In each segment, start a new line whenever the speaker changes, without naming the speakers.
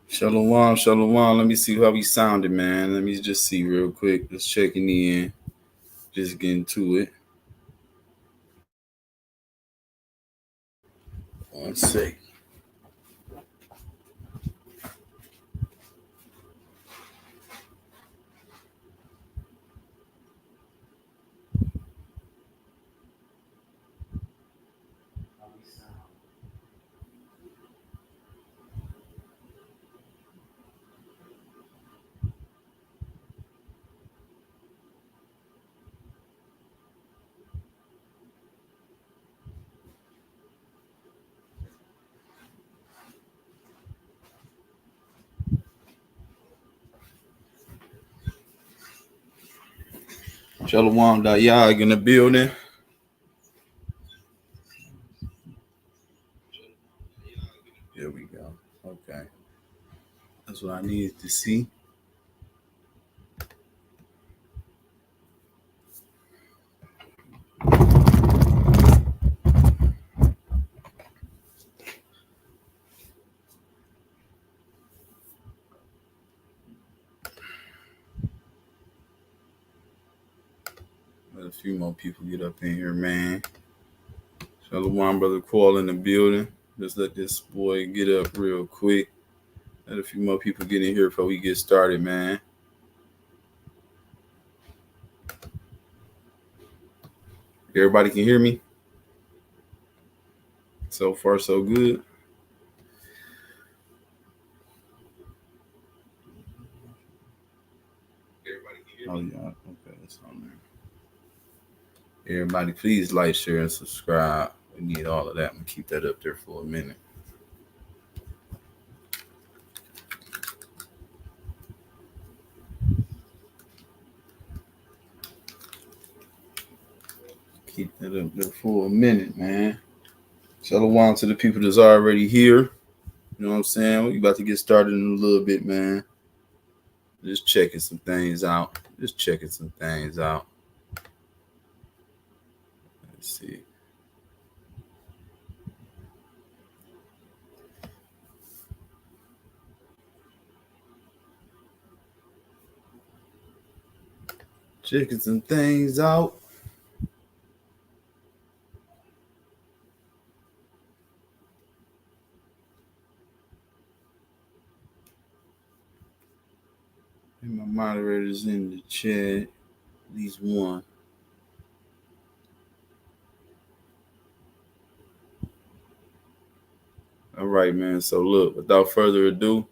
Shalom, shalom. Let me see how we sounded, man. Let me just see real quick. Just checking in. Just getting to it. One sec. Shalom, Yahawah in the building. There we go. Okay. That's what I needed to see. Let a few more people get up in here, man. Shalom, brother Qual in the building. Just let this boy get up real quick. Let a few more people get in here before we get started, man. Everybody can hear me? So far, so good. Oh, yeah. Okay, that's on there. Everybody, please like, share, and subscribe. We need all of that. I'm going to keep that up there for a minute. Keep that up there for a minute, man. Shalom to the people that's already here. You know what I'm saying? We about to get started in a little bit, man. Just checking some things out. Let's see. Checking some things out. And my moderators in the chat. At least one. All right, man. So look, without further ado,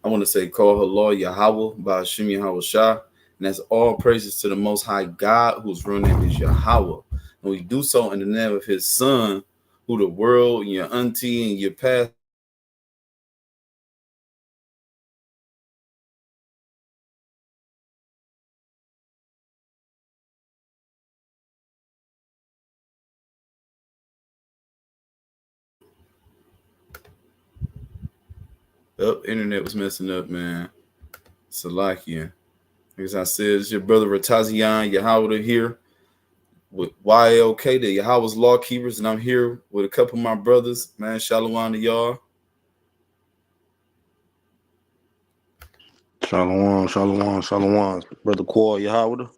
I want to say call Allah Yahawah by Hashem Yahawah Shah. And that's all praises to the Most High God, whose real name is Yahawah. And we do so in the name of his son, who the world and your auntie and your past internet was messing up, man. Salakia. As I said, it's your brother Ratazian Yahawah here with YLK, the Yahawah's Law Keepers, and I'm here with a couple of my brothers, man. Shalom to y'all.
Shalom, brother Qual Yahawah.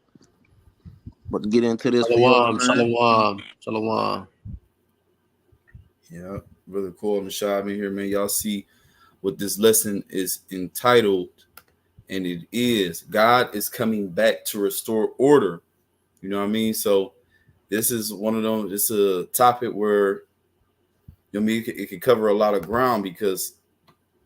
But to get into this for y'all, man.
Shalom.
Yeah, brother Qual and Shab in here, man. Y'all see what this lesson is entitled, and it is God is coming back to restore order. You know what I mean? So this is one of them. It's a topic where it can cover a lot of ground, because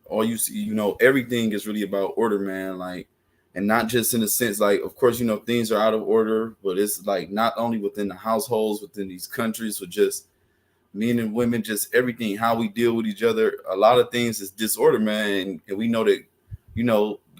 all you see, everything is really about order, man. Like, and not just in the sense, like, of course, things are out of order, but it's like not only within the households, within these countries, but just men and women, just everything, how we deal with each other. A lot of things is disorder, man. And we know that,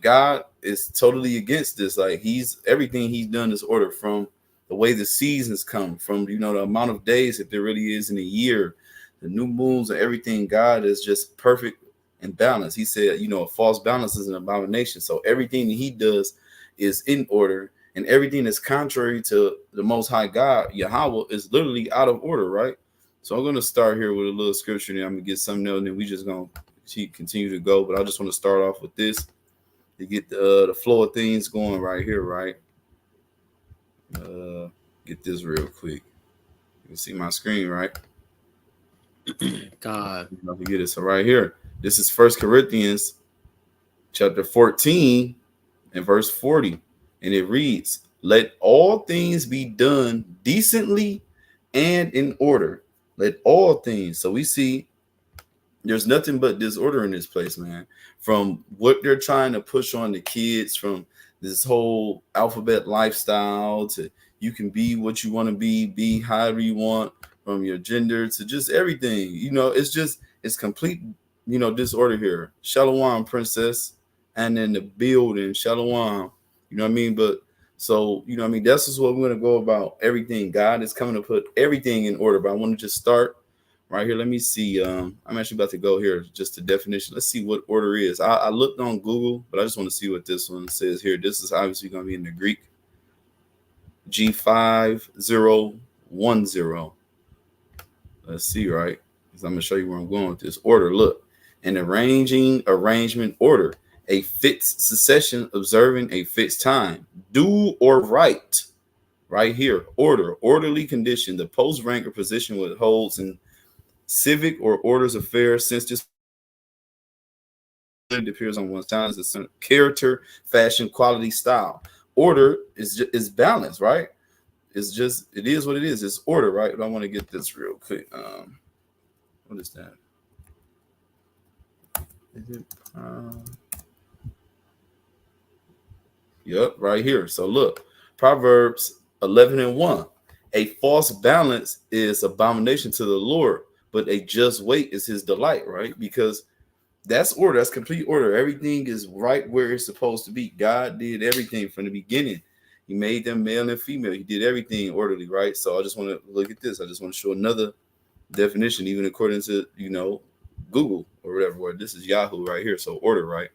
God is totally against this. Like, everything he's done is order, from the way the seasons come, from, the amount of days that there really is in a year, the new moons and everything. God is just perfect and balanced. He said, a false balance is an abomination. So everything that he does is in order, and everything that's contrary to the Most High God, Yahawah, is literally out of order, right? So I'm going to start here with a little scripture, and I'm going to get something else, and then we just going to continue to go, but I just want to start off with this to get the flow of things going right here, right? Uh, get this real quick. You can see my screen, right?
God.
Don't forget it. So right here, this is First Corinthians chapter 14 and verse 40, and it reads, "Let all things be done decently and in order." Let all things. So we see there's nothing but disorder in this place, man. From what they're trying to push on the kids, from this whole alphabet lifestyle to you can be what you want to be however you want, from your gender to just everything. It's complete, disorder here. Shalom, princess, and then the building, shalom. You know what I mean? But so, that's just what we're gonna go about. Everything. God is coming to put everything in order. But I want to just start right here. Let me see. I'm actually about to go here. Just the definition. Let's see what order is. I looked on Google, but I just want to see what this one says here. This is obviously going to be in the Greek. G5010. Let's see, right? Because I'm going to show you where I'm going with this order. Look, an arrangement, order, a fixed succession, observing a fixed time, do or right. Right here, order, orderly condition, the post rank or position what holds in civic or orders affairs. Since this appears on one's time as a character, fashion, quality, style. Order is balance, right? It is what it is. It's order, right? But I want to get this real quick. What is that? Is it? Yep, right here. So look, Proverbs 11:1. A false balance is abomination to the Lord, but a just weight is his delight, right? Because that's order. That's complete order. Everything is right where it's supposed to be. God did everything from the beginning. He made them male and female. He did everything orderly, right? So I just want to look at this. I just want to show another definition, even according to, Google or whatever. Where this is Yahoo right here. So order, right?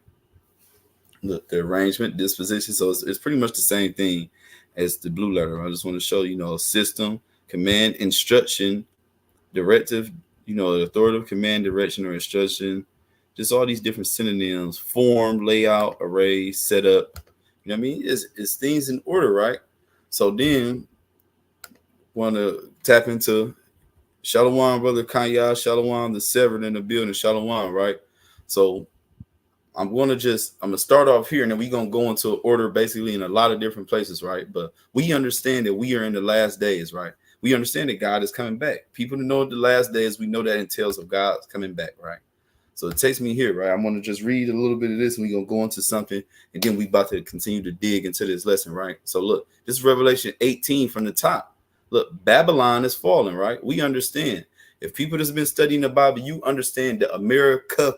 Look, the arrangement, disposition. So it's pretty much the same thing as the blue letter. I just want to show, system, command, instruction, directive, authoritative command, direction, or instruction. Just all these different synonyms: form, layout, array, setup. You know what I mean? It's things in order, right? So then want to tap into Shalom, brother Kanya, Shalom, the severed in the building, Shalom, right? So I'm gonna start off here, and then we're gonna go into order basically in a lot of different places, right? But we understand that we are in the last days, right? We understand that God is coming back. People who know the last days, we know that entails of God's coming back, right? So it takes me here, right? I'm gonna just read a little bit of this, and we're gonna go into something, and then we about to continue to dig into this lesson, right? So look, this is Revelation 18 from the top. Look, Babylon is falling, right? We understand. If people that's been studying the Bible, you understand that America,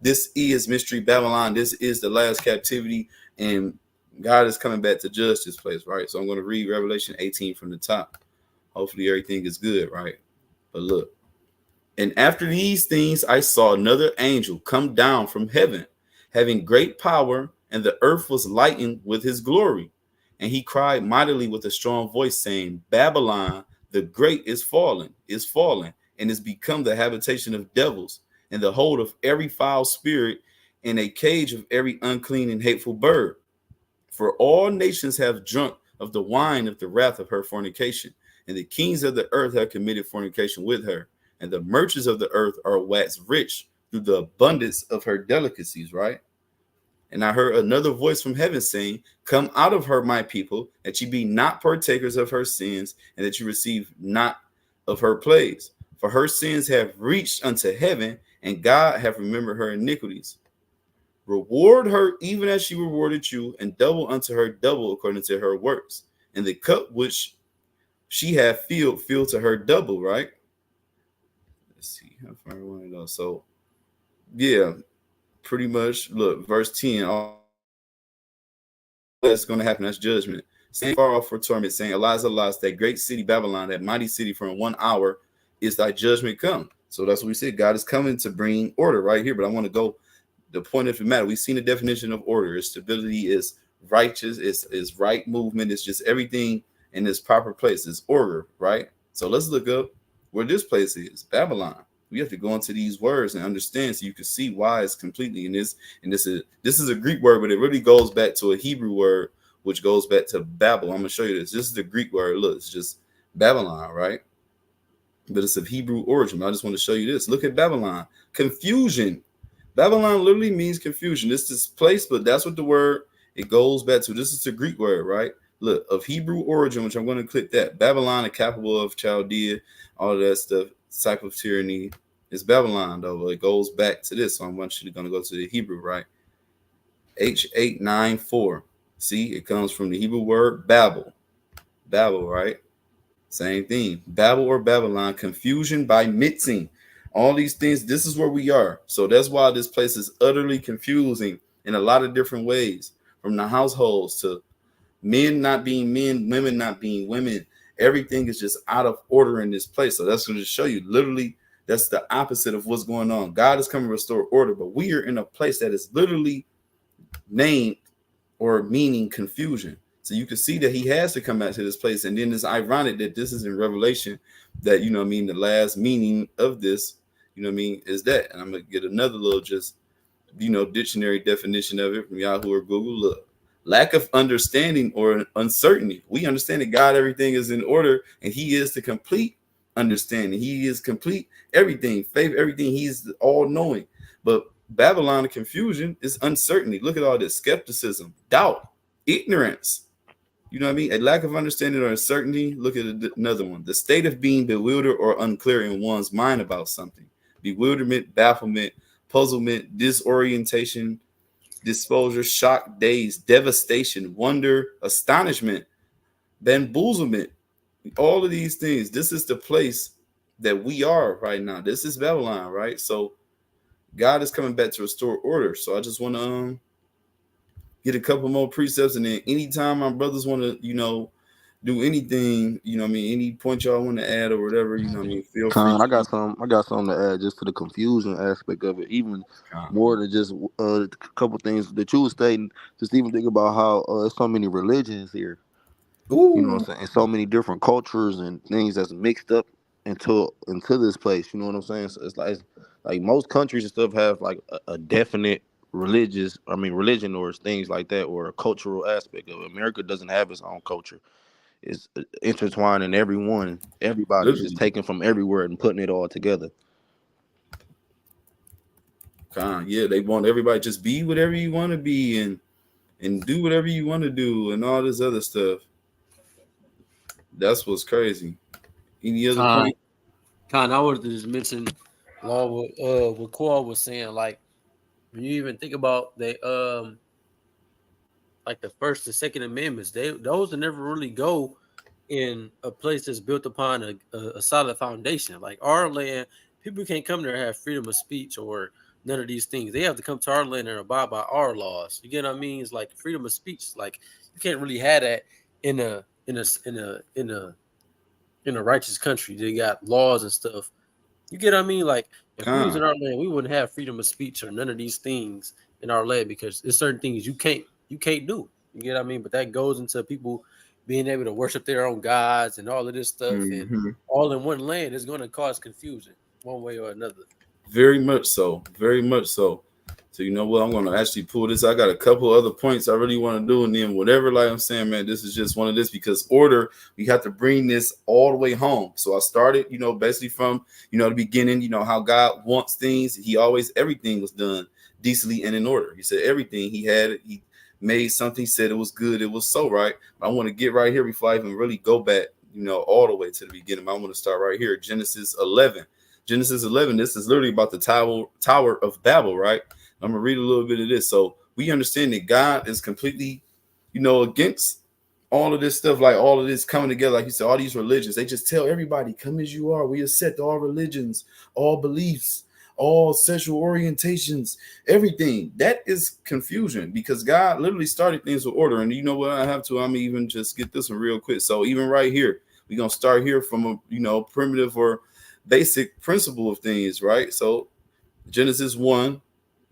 this is Mystery Babylon. This is the last captivity, and God is coming back to judge this place, right? So I'm going to read Revelation 18 from the top. Hopefully everything is good, right? But look, and after these things, I saw another angel come down from heaven, having great power, and the earth was lightened with his glory. And he cried mightily with a strong voice, saying, Babylon, the great is fallen, and is become the habitation of devils, and the hold of every foul spirit, and a cage of every unclean and hateful bird. For all nations have drunk of the wine of the wrath of her fornication, and the kings of the earth have committed fornication with her, and the merchants of the earth are waxed rich through the abundance of her delicacies, right? And I heard another voice from heaven saying, Come out of her, my people, that ye be not partakers of her sins, and that you receive not of her plagues. For her sins have reached unto heaven, and God hath remembered her iniquities. Reward her even as she rewarded you, and double unto her double according to her works. And the cup which she hath filled, fill to her double, right? Let's see how far I want to go. So, yeah, pretty much. Look, verse 10. All that's going to happen. That's judgment. Saying far off for torment, saying, Alas, alas, that great city Babylon, that mighty city, from 1 hour is thy judgment come. So that's what we said. God is coming to bring order right here. But I want to go the point of the matter. We've seen the definition of order. Its stability is righteous. It's right movement. It's just everything in its proper place. It's order, right? So let's look up where this place is. Babylon. We have to go into these words and understand so you can see why it's completely in this. And this is a Greek word, but it really goes back to a Hebrew word, which goes back to Babel. I'm gonna show you this. This is the Greek word. Look, it's just Babylon, right? But it's of Hebrew origin. I just want to show you this. Look at Babylon. Confusion. Babylon literally means confusion. This is place, but that's what the word it goes back to. This is the Greek word, right? Look, of Hebrew origin, which I'm going to click that. Babylon, the capital of Chaldea, all of that stuff, type of tyranny. It's Babylon, though. It goes back to this. So I'm actually going to go to the Hebrew, right? H894. See, it comes from the Hebrew word Babel. Babel, right? Same thing. Babel or Babylon, confusion by mixing. All these things, this is where we are. So that's why this place is utterly confusing in a lot of different ways, from the households to men not being men, women not being women. Everything is just out of order in this place. So that's going to show you literally that's the opposite of what's going on. God is coming to restore order, but we are in a place that is literally named or meaning confusion. So you can see that he has to come back to this place. And then it's ironic that this is in Revelation that, you know what I mean, the last meaning of this, you know what I mean, is that. And I'm going to get another little just, you know, dictionary definition of it from Yahoo or Google. Look, lack of understanding or uncertainty. We understand that God, everything is in order and he is the complete understanding. He is complete everything, faith, everything. He's all knowing. But Babylon, the confusion is uncertainty. Look at all this skepticism, doubt, ignorance. You know what I mean? A lack of understanding or uncertainty. Look at another one. The state of being bewildered or unclear in one's mind about something. Bewilderment, bafflement, puzzlement, disorientation, disposure, shock, daze, devastation, wonder, astonishment, bamboozlement. All of these things. This is the place that we are right now. This is Babylon, right? So God is coming back to restore order. So I just want to get a couple more precepts, and then anytime my brothers want to, you know, do anything, you know what I mean, any point y'all want to add or whatever, you know what I mean, feel free
Con, I
to.
got some. I got something to add just to the confusion aspect of it. Even more than just a couple things that you were stating. Just even think about how there's so many religions here. You know what
Ooh,
I'm saying? And so many different cultures and things that's mixed up into this place. You know what I'm saying? So it's like most countries and stuff have like a definite religion or things like that, or a cultural aspect of it. America doesn't have its own culture. It's intertwined in everyone. Everybody's just
literally,
taken from everywhere and putting it all together.
yeah, they want everybody just be whatever you want to be and do whatever you want to do and all this other stuff. That's what's crazy. Any other
Con,
point?
Con, I would just mention along with what Cole was saying, like when you even think about they like the First and Second Amendments, those that never really go in a place that's built upon a solid foundation. Like our land, people can't come there and have freedom of speech or none of these things. They have to come to our land and abide by our laws. You get what I mean? It's like freedom of speech. Like you can't really have that in a righteous country. They got laws and stuff. You get what I mean? Like if we was in
Con,
our land, we wouldn't have freedom of speech or none of these things in our land because there's certain things you can't do. You get what I mean? But that goes into people being able to worship their own gods and all of this stuff, and
mm-hmm.
all in one land is going to cause confusion one way or another.
Very much so. Very much so. So you know what? I'm gonna actually pull this. I got a couple other points I really want to do, and then whatever. Like I'm saying, man, this is just one of this because order. We have to bring this all the way home. So I started, you know, basically from the beginning. You know how God wants things. He always everything was done decently and in order. He said everything he had. He made something. He said it was good. It was so right. I want to get right here before I even really go back. You know, all the way to the beginning. I want to start right here. Genesis 11. Genesis 11. This is literally about the Tower of Babel, right? I'm gonna read a little bit of this. So we understand that God is completely, against all of this stuff, like all of this coming together, like you said, all these religions. They just tell everybody, come as you are. We accept all religions, all beliefs, all sexual orientations, everything. That is confusion because God literally started things with order. And you know what? I have to. I'm even just get this one real quick. So even right here, we're gonna start here from a primitive or basic principle of things, right? So Genesis 1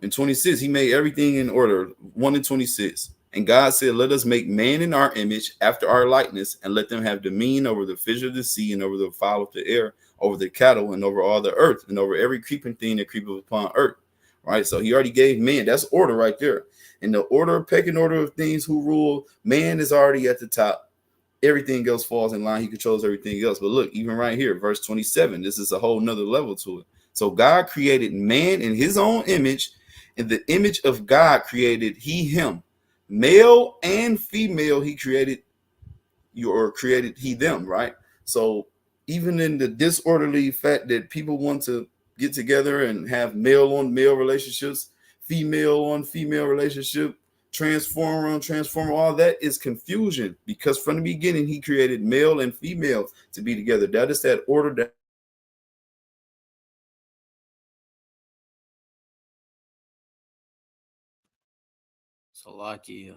and 26, he made everything in order. 1 and 26. And God said, let us make man in our image after our likeness, and let them have dominion over the fish of the sea, and over the fowl of the air, over the cattle, and over all the earth, and over every creeping thing that creepeth upon earth. Right? So he already gave man. That's order right there. In the order, pecking order of things who rule, man is already at the top. Everything else falls in line. He controls everything else. But look, even right here, verse 27, this is a whole nother level to it. So God created man in his own image. In the image of God created he him. Male and female, he created you, or created he them, right? So even in the disorderly fact that people want to get together and have male on male relationships, female on female relationship, transformer on transformer, all that is confusion, because from the beginning he created male and female to be together. That is that order, that
Salakia,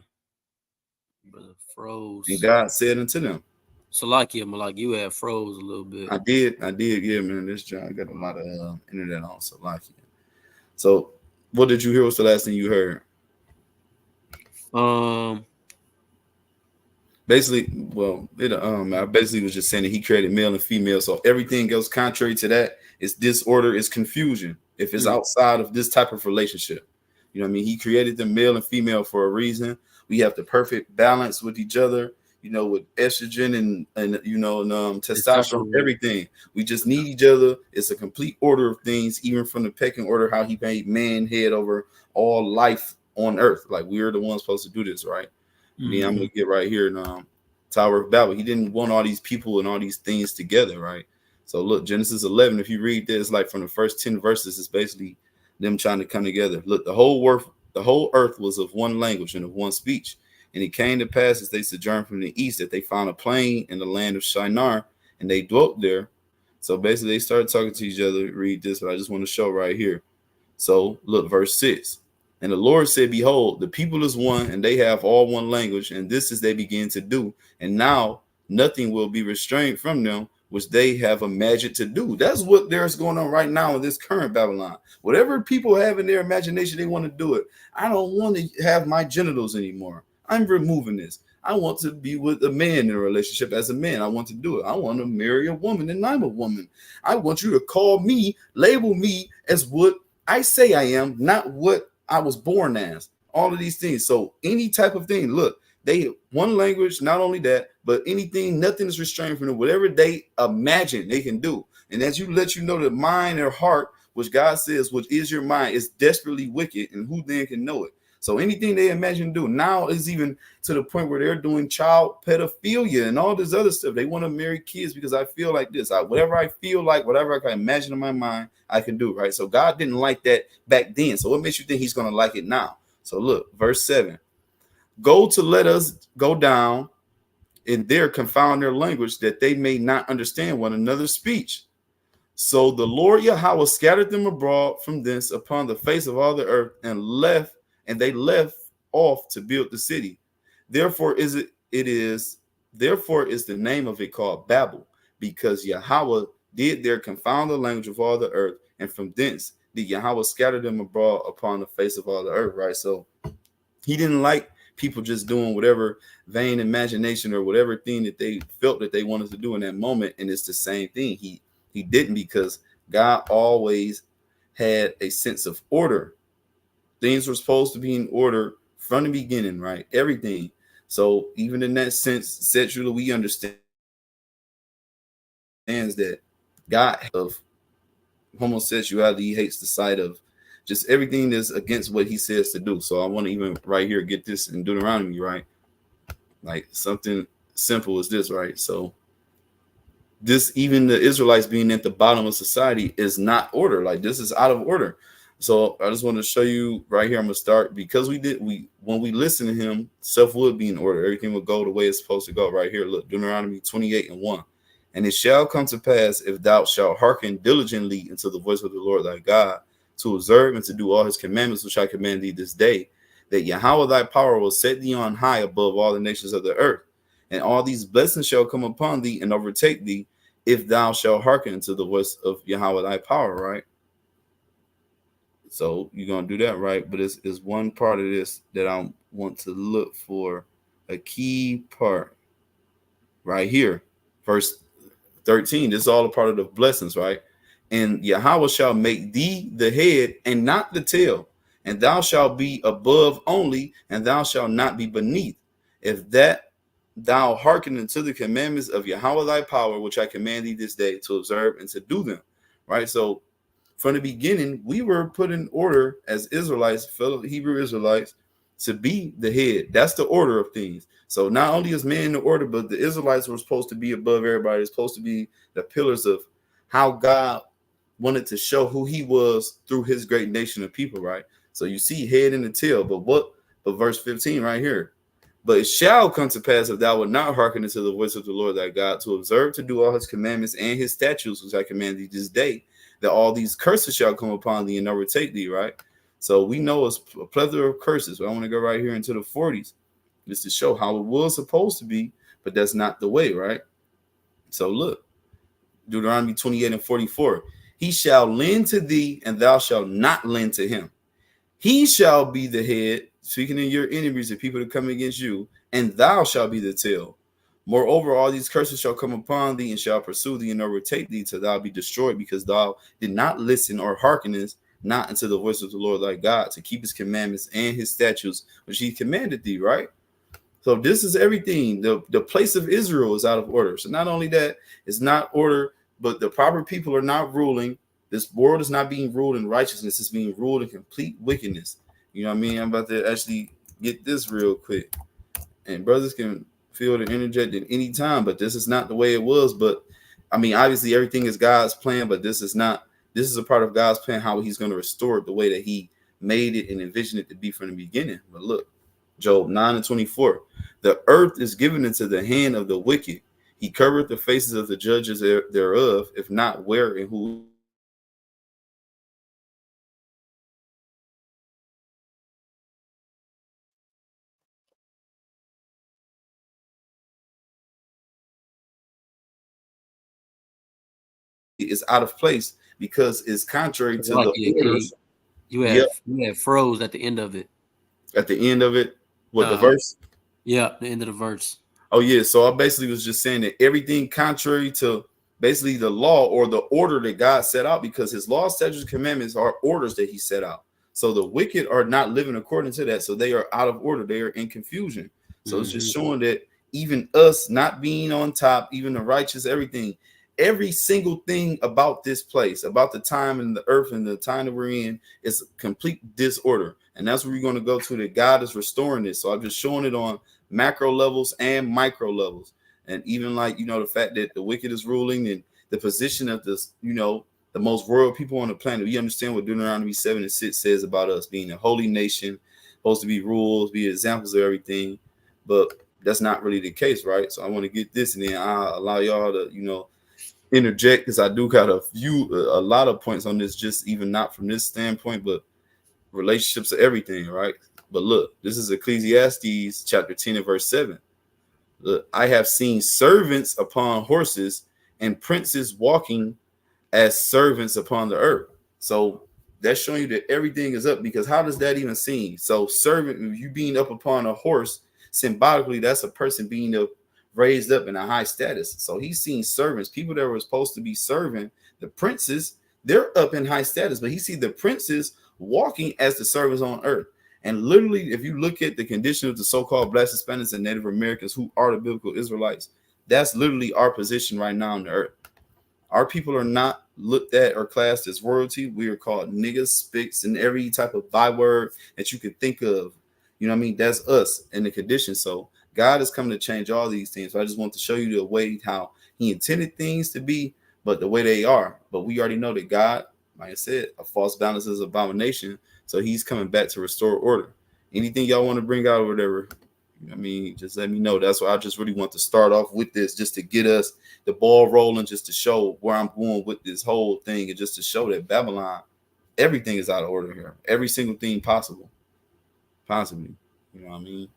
brother
and
froze.
God said unto them.
Salakia, Malak, you had froze a little bit.
I did, yeah, man. This John got a lot of internet on, so like, so what did you hear? What's the last thing you heard?
Um,
Basically, well, I basically was just saying that he created male and female. So everything else contrary to that is disorder, is confusion. If it's outside of this type of relationship, you know what I mean? He created them male and female for a reason. We have the perfect balance with each other, you know, with estrogen and testosterone,
testosterone.
everything. We just need each other. It's a complete order of things, even from the pecking order, how he made man head over all life on earth. Like, we're the ones supposed to do this, right? And then I'm gonna get right here in Tower of Babel. He didn't want all these people and all these things together, right? So look, Genesis 11. If you read this, like from the first 10 verses, it's basically them trying to come together. Look, the whole earth was of one language and of one speech. And it came to pass as they sojourned from the east that they found a plain in the land of Shinar, and they dwelt there. So basically, they started talking to each other. Read this, but I just want to show right here. So look, verse 6. And the Lord said, behold, the people is one, and they have all one language, and this is they begin to do. And now nothing will be restrained from them, which they have imagined to do. That's what there's going on right now in this current Babylon. Whatever people have in their imagination, they want to do it. I don't want to have my genitals anymore. I'm removing this. I want to be with a man in a relationship as a man. I want to do it. I want to marry a woman, and I'm a woman. I want you to call me, label me as what I say I am, not what I was born as. All of these things. So any type of thing, look, they one language, not only that, but anything, nothing is restrained from them. Whatever they imagine, they can do. And as you let you know that mind or heart, which God says, which is your mind, is desperately wicked, and who then can know it? So anything they imagine do now is even to the point where they're doing child pedophilia and all this other stuff. They want to marry kids because I feel like this. Whatever I feel like, whatever I can imagine in my mind, I can do, right? So God didn't like that back then. So what makes you think he's going to like it now? So look, verse 7. Go to let us go down and there confound their language, that they may not understand one another's speech. So the Lord Yahawah scattered them abroad from thence upon the face of all the earth, and they left off to build the city. Therefore therefore is the name of it called Babel, because Yahawah did there confound the language of all the earth, and from thence did Yahawah scatter them abroad upon the face of all the earth, right? So he didn't like people just doing whatever vain imagination or whatever thing that they felt that they wanted to do in that moment. And it's the same thing. He didn't, because God always had a sense of order. Things were supposed to be in order from the beginning, right? Everything. So even in that sense, sexually, we understand that God of homosexuality, he hates the sight of just everything that's against what he says to do. So I want to even right here get this in Deuteronomy, right? Like something simple as this, right? So this, even the Israelites being at the bottom of society, is not order. Like, this is out of order. So I just want to show you right here. I'm gonna start, because when we listen to him, stuff would be in order. Everything would go the way it's supposed to go. Right here, look, Deuteronomy 28:1. And it shall come to pass, if thou shalt hearken diligently unto the voice of the Lord thy God, to observe and to do all his commandments which I command thee this day, that Yahawah thy power will set thee on high above all the nations of the earth. And all these blessings shall come upon thee and overtake thee, if thou shalt hearken to the voice of Yahawah thy power, right? So you're gonna do that, right? But it's one part of this that I want to look for a key part right here. Verse 13. This is all a part of the blessings, right? And Yahawah shall make thee the head and not the tail, and thou shalt be above only, and thou shalt not be beneath. If that thou hearken unto the commandments of Yahawah thy power, which I command thee this day to observe and to do them. Right? So from the beginning, we were put in order as Israelites, fellow Hebrew Israelites, to be the head. That's the order of things. So not only is man in the order, but the Israelites were supposed to be above everybody. It's supposed to be the pillars of how God wanted to show who he was through his great nation of people, right? So you see head and the tail, but verse 15 right here. But it shall come to pass if thou wilt not hearken unto the voice of the Lord thy God, to observe to do all his commandments and his statutes, which I command thee this day, that all these curses shall come upon thee and overtake thee, right? So we know it's a plethora of curses. But I want to go right here into the 40s just to show how it was supposed to be, but that's not the way, right? So look, Deuteronomy 28 and 44. He shall lend to thee, and thou shalt not lend to him. He shall be the head, speaking of your enemies, the people that come against you, and thou shalt be the tail. Moreover, all these curses shall come upon thee and shall pursue thee and overtake thee till thou be destroyed, because thou did not listen or hearkenest not unto the voice of the Lord thy God to keep his commandments and his statutes, which he commanded thee, right? So this is everything. The place of Israel is out of order. So not only that, it's not order, but the proper people are not ruling. This world is not being ruled in righteousness. It's being ruled in complete wickedness. You know what I mean? I'm about to actually get this real quick. And brothers can feel to interject at any time, but this is not the way it was. But I mean, obviously everything is God's plan, but this is not. This is a part of God's plan, how he's going to restore it the way that he made it and envisioned it to be from the beginning. But look, Job 9 and 24. The earth is given into the hand of the wicked. He covereth the faces of the judges thereof, if not where and who is out of place because it's contrary to
Like
the
yeah, King,
orders. Yep.
you have froze at the end of it.
At the end of it, what the
Uh,
verse?
yeah, the end of the verse.
Oh yeah, so I basically was just saying that everything contrary to basically the law or the order that God set out, because his law, statutes, commandments are orders that he set out. So the wicked are not living according to that. So they are out of order. They are in confusion. So it's just showing that even us not being on top, even the righteous, everything, every single thing about this place, about the time and the earth and the time that we're in, is complete disorder. And that's where we're going to go to, that God is restoring this. So I'm just showing it on macro levels and micro levels. And even like, the fact that the wicked is ruling and the position of this, the most royal people on the planet. We understand what Deuteronomy 7 and 6 says about us being a holy nation, supposed to be rules, be examples of everything. But that's not really the case, right? So I want to get this, and then I'll allow y'all to, interject, because I do got a lot of points on this, just even not from this standpoint, but relationships to everything, right? But look, this is Ecclesiastes chapter 10 and verse 7. Look, I have seen servants upon horses and princes walking as servants upon the earth. So that's showing you that everything is up, because how does that even seem? So servant, you being up upon a horse, symbolically, that's a person being raised up in a high status. So he's seen servants, people that were supposed to be serving the princes, they're up in high status, but he see the princes walking as the servants on earth. And literally, if you look at the condition of the so-called Black Hispanics and Native Americans, who are the biblical Israelites, that's literally our position right now on the earth. Our people are not looked at or classed as royalty. We are called niggas, spics, and every type of byword that you could think of. You know what I mean? That's us in the condition. So God is coming to change all these things. So I just want to show you the way how he intended things to be, but the way they are. But we already know that God, like I said, a false balance is abomination. So he's coming back to restore order. Anything y'all want to bring out or whatever, I mean, just let me know. That's why I just really want to start off with this, just to get us the ball rolling, just to show where I'm going with this whole thing, and just to show that Babylon, everything is out of order here. Every single thing possibly. You know what I mean?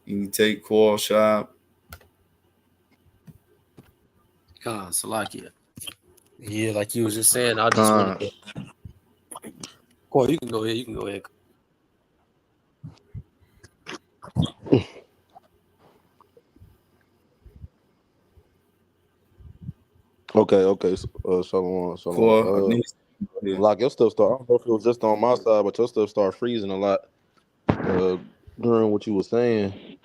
You can take call shop.
Salakia. Yeah, like you was just saying, I just wanted to Well, you can go ahead. You can go ahead.
Okay. Shalom.
Core, I think yeah.
Like your stuff start. I don't know if it was just on my side, but your stuff started freezing a lot during what you were saying.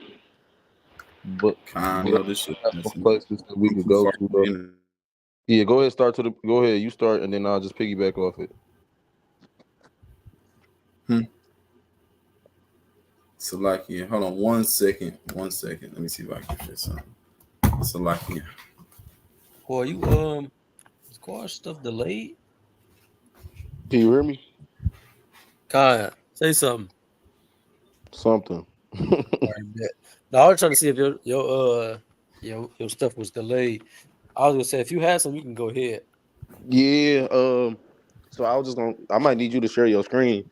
But
Kind
but
of this shit.
I have some places that we
I'm
could
too
go
far
to.
from the internet.
Yeah, go ahead. Go ahead. You start, and then I'll just piggyback off it.
Salakia. Hold on 1 second. 1 second. Let me see if I can fit something. Salakia.
Boy, you squash stuff delayed.
Can you hear me?
Kaya, say something.
Something.
All right, bet. Now I was trying to see if your stuff was delayed. I was gonna say if you had some, you can go ahead.
Yeah. So I was just gonna. I might need you to share your screen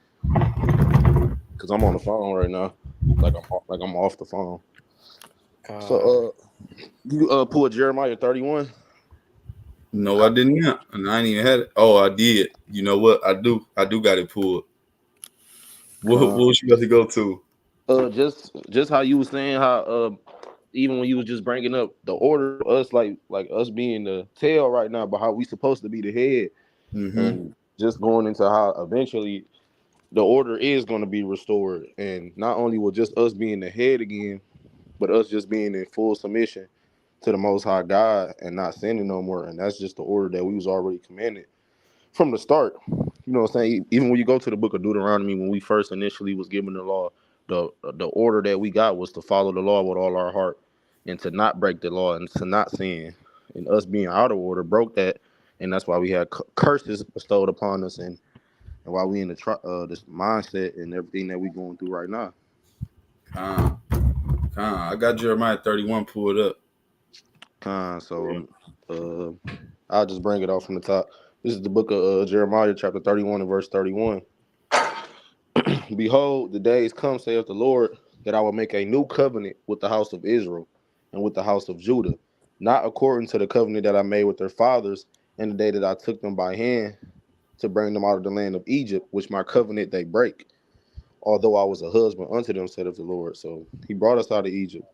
because I'm on the phone right now. I'm off the phone.
Kaya.
So you pulled Jeremiah 31.
No, I didn't. And I ain't even had it. Oh, I did. You know what? I do. I do got it pulled. What
Con.
was you about to go to?
Just how you was saying how even when you was just bringing up the order of us like us being the tail right now, but how we supposed to be the head,
Mm-hmm.
and just going into how eventually the order is going to be restored, and not only will just us being the head again, but us just being in full submission to the Most High God and not sinning no more, and that's just the order that we was already commanded from the start. You know what I'm saying? Even when you go to the book of Deuteronomy, when we first initially was given the law, the order that we got was to follow the law with all our heart and to not break the law and to not sin. And us being out of order broke that, and that's why we had curses bestowed upon us, and why we in the this mindset and everything that we going through right now.
Con. I got Jeremiah 31 pulled up.
So I'll just bring it off from the top. This is the book of Jeremiah, chapter 31 and verse 31. Behold, the days come, saith the Lord, that I will make a new covenant with the house of Israel and with the house of Judah, not according to the covenant that I made with their fathers in the day that I took them by hand to bring them out of the land of Egypt, which my covenant they break, although I was a husband unto them, said of the Lord. So he brought us out of Egypt,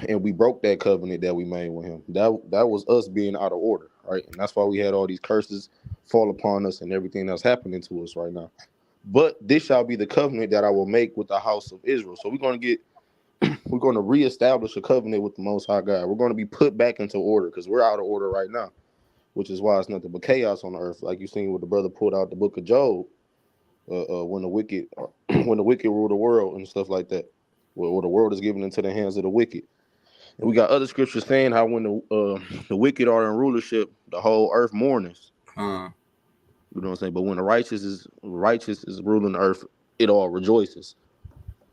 and we broke that covenant that we made with him. That was us being out of order, right? And that's why we had all these curses fall upon us and everything that's happening to us right now. But this shall be the covenant that I will make with the house of Israel. So we're going to reestablish a covenant with the Most High God. We're going to be put back into order because we're out of order right now, which is why it's nothing but chaos on the earth. Like you seen what the brother pulled out the book of Job, when the wicked, when the wicked rule the world and stuff like that, where the world is given into the hands of the wicked. And we got other scriptures saying how when the wicked are in rulership, the whole earth mourns.
Con.
You know what I'm saying? But when the righteous is ruling the earth, it all rejoices.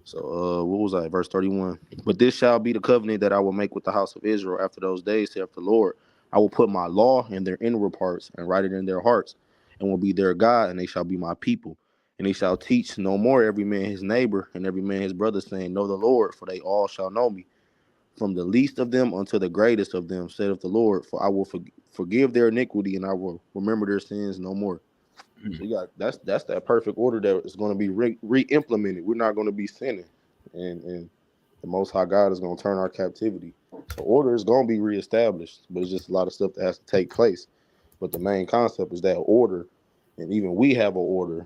So what was I? Verse 31. But this shall be the covenant that I will make with the house of Israel after those days, saith the Lord. I will put my law in their inward parts and write it in their hearts, and will be their God, and they shall be my people. And they shall teach no more every man his neighbor and every man his brother, saying, Know the Lord, for they all shall know me, from the least of them unto the greatest of them, saith the Lord. For I will forgive their iniquity, and I will remember their sins no more. So you got that's that perfect order that is going to be re-implemented. We're not going to be sinning, and the Most High God is going to turn our captivity. So order is going to be reestablished, but it's just a lot of stuff that has to take place. But the main concept is that order, and even we have an order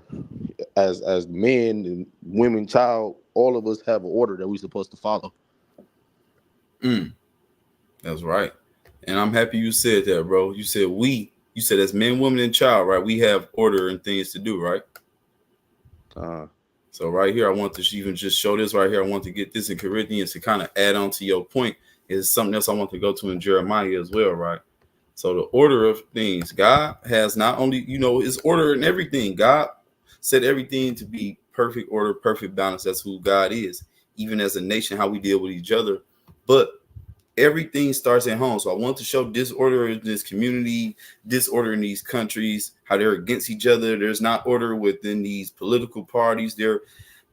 as men and women, child. All of us have an order that we're supposed to follow.
That's right. And I'm happy you said that, bro. You said we. You said as men, women, and child, right? We have order and things to do, right? So right here, I want to even just show this right here. I want to get this in Corinthians to kind of add on to your point. Is something else I want to go to in Jeremiah as well, right? So the order of things, God has not only, his order in everything. God set everything to be perfect order, perfect balance. That's who God is. Even as a nation, how we deal with each other. But everything starts at home. So I want to show disorder in this community, disorder in these countries, how they're against each other. There's not order within these political parties. They're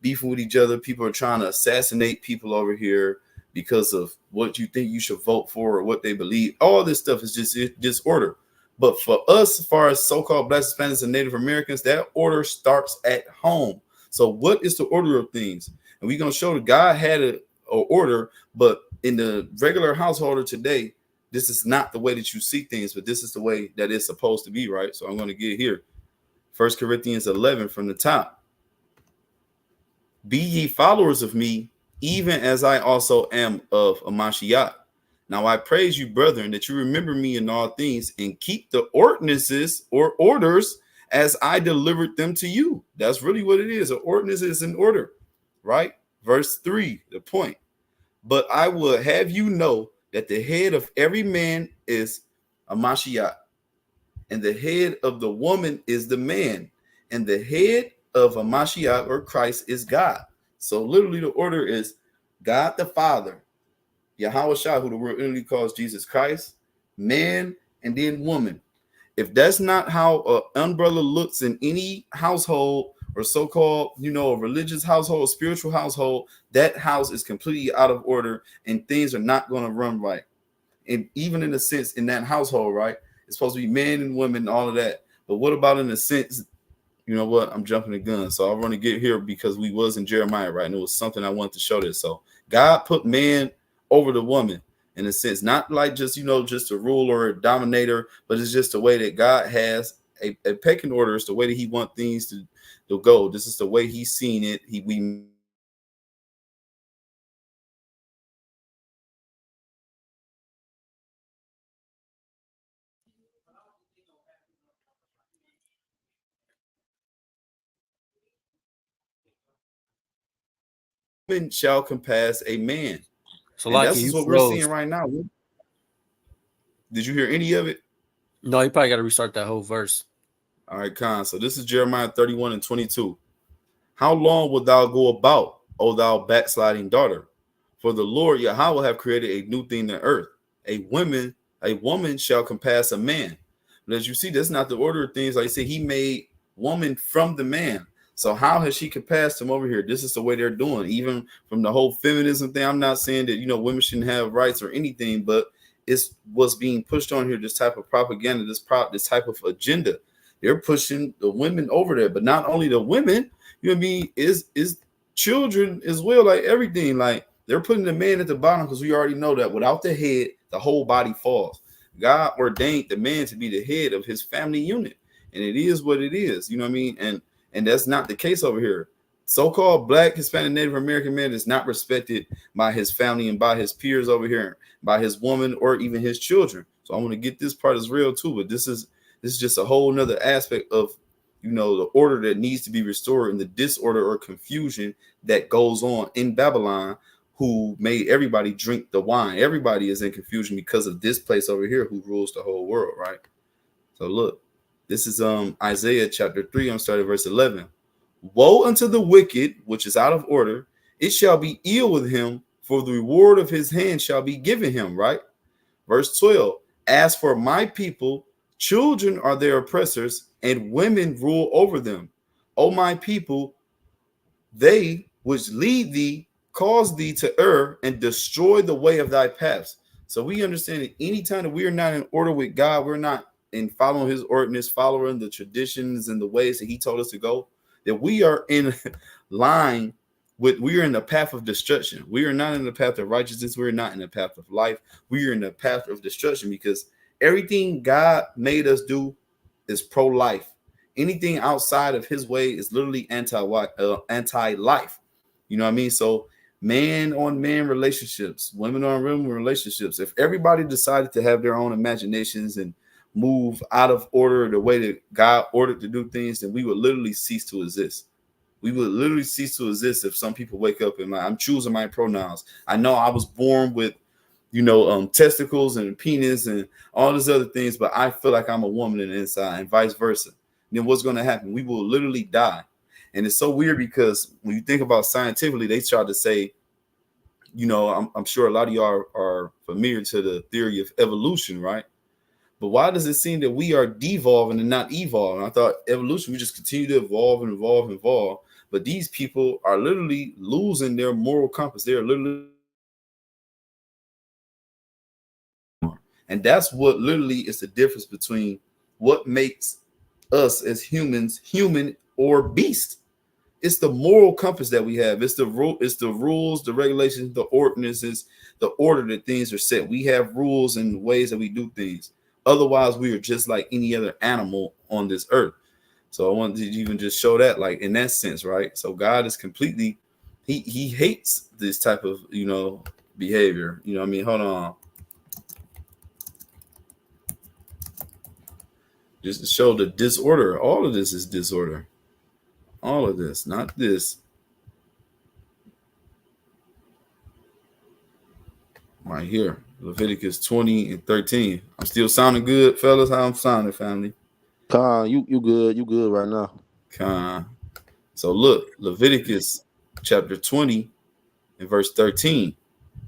beefing with each other. People are trying to assassinate people over here because of what you think you should vote for or what they believe. All this stuff is just disorder. But for us, as far as so-called Black, Hispanics, and Native Americans, that order starts at home. So what is the order of things? And we're going to show that God had a order, but in the regular householder today, this is not the way that you see things, but this is the way that it's supposed to be, right? So I'm going to get here. 1 Corinthians 11 from the top. Be ye followers of me, even as I also am of Amashiach. Now I praise you, brethren, that you remember me in all things and keep the ordinances or orders as I delivered them to you. That's really what it is. An ordinance is an order, right? Verse 3, the point. But I will have you know that the head of every man is Amashiach, and the head of the woman is the man, and the head of a Mashiach or Christ is God. So literally the order is God the Father, Yahawah, who the world literally calls Jesus Christ, man, and then woman. If that's not how an umbrella looks in any household or so-called, a religious household, spiritual household, that house is completely out of order and things are not going to run right. And even in a sense, in that household, right, it's supposed to be men and women and all of that. But what about in a sense, you know what, I'm jumping the gun. So I want to get here because we was in Jeremiah, right? And it was something I wanted to show this. So God put man over the woman in a sense, not like just, just a ruler or a dominator, but it's just the way that God has a pecking order. It's the way that he wants things to go. This is the way he's seen it. We woman shall compass a man.
So,
And
like
that's just
you
what we're seeing
froze.
right now. Did you hear any of it?
No, you probably got to restart that whole verse.
All right, Khan. So this is Jeremiah 31 and 22. How long wilt thou go about, O thou backsliding daughter? For the Lord Yahawah have created a new thing in earth. A woman shall compass a man. But as you see, that's not the order of things. Like I said, he made woman from the man. So how has she compassed him over here? This is the way they're doing. Even from the whole feminism thing, I'm not saying that women shouldn't have rights or anything, but it's what's being pushed on here. This type of propaganda, this type of agenda. They're pushing the women over there, but not only the women. You know what I mean? Is children as well, like everything. Like they're putting the man at the bottom because we already know that without the head, the whole body falls. God ordained the man to be the head of his family unit, and it is what it is. You know what I mean? And that's not the case over here. So-called Black, Hispanic, Native American man is not respected by his family and by his peers over here, by his woman or even his children. So I want to get this part as real too, but this is just a whole nother aspect of the order that needs to be restored and the disorder or confusion that goes on in Babylon, who made everybody drink the wine. Everybody is in confusion because of this place over here who rules the whole world, right? So look, this is Isaiah chapter 3. I'm starting verse 11. Woe unto the wicked, which is out of order. It shall be ill with him, for the reward of his hand shall be given him, right? Verse 12. As for my people, children are their oppressors, and women rule over them. O my people, they which lead thee cause thee to err and destroy the way of thy paths. So we understand that anytime that we are not in order with God, we're not in following his ordinance, following the traditions and the ways that he told us to go, that we are in line with, we are in the path of destruction. We are not in the path of righteousness. We're not in the path of life. We are in the path of destruction because everything God made us do is pro-life. Anything outside of his way is literally anti-life. You know what I mean? So man on man relationships, women on women relationships, if everybody decided to have their own imaginations and move out of order the way that God ordered to do things, then we would literally cease to exist. We would literally cease to exist if some people wake up and I'm choosing my pronouns. I know I was born with testicles and penis and all these other things, but I feel like I'm a woman in the inside, and vice versa. And then what's going to happen? We will literally die. And it's so weird because when you think about scientifically, they try to say, I'm sure a lot of y'all are familiar to the theory of evolution, right? But why does it seem that we are devolving and not evolving? I thought evolution, we just continue to evolve and evolve and evolve. But these people are literally losing their moral compass. They are literally, and that's what literally is the difference between what makes us as humans human or beast. It's the moral compass that we have. It's the rule. It's the rules, the regulations, the ordinances, the order that things are set. We have rules and ways that we do things. Otherwise, we are just like any other animal on this earth. So I wanted to even just show that, like in that sense, right? So God is completely, he hates this type of behavior. You know what I mean? Hold on, just to show the disorder. All of this is disorder. All of this, not this. Right here, Leviticus 20 and 13. I'm still sounding good, fellas. How I'm sounding, family?
Con, you good right now.
Con. So look, Leviticus chapter 20 and verse 13.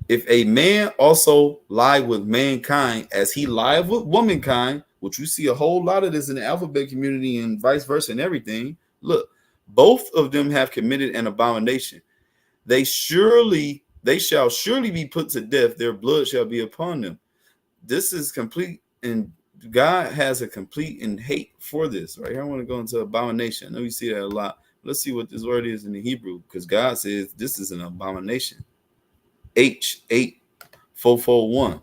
If a man also lie with mankind as he lied with womankind, which we see a whole lot of this in the alphabet community and vice versa and everything, look, both of them have committed an abomination. They shall surely be put to death. Their blood shall be upon them. This is complete, and God has a complete and hate for this. Right here, I want to go into abomination. I know you see that a lot. Let's see what this word is in the Hebrew, because God says this is an abomination. H8441.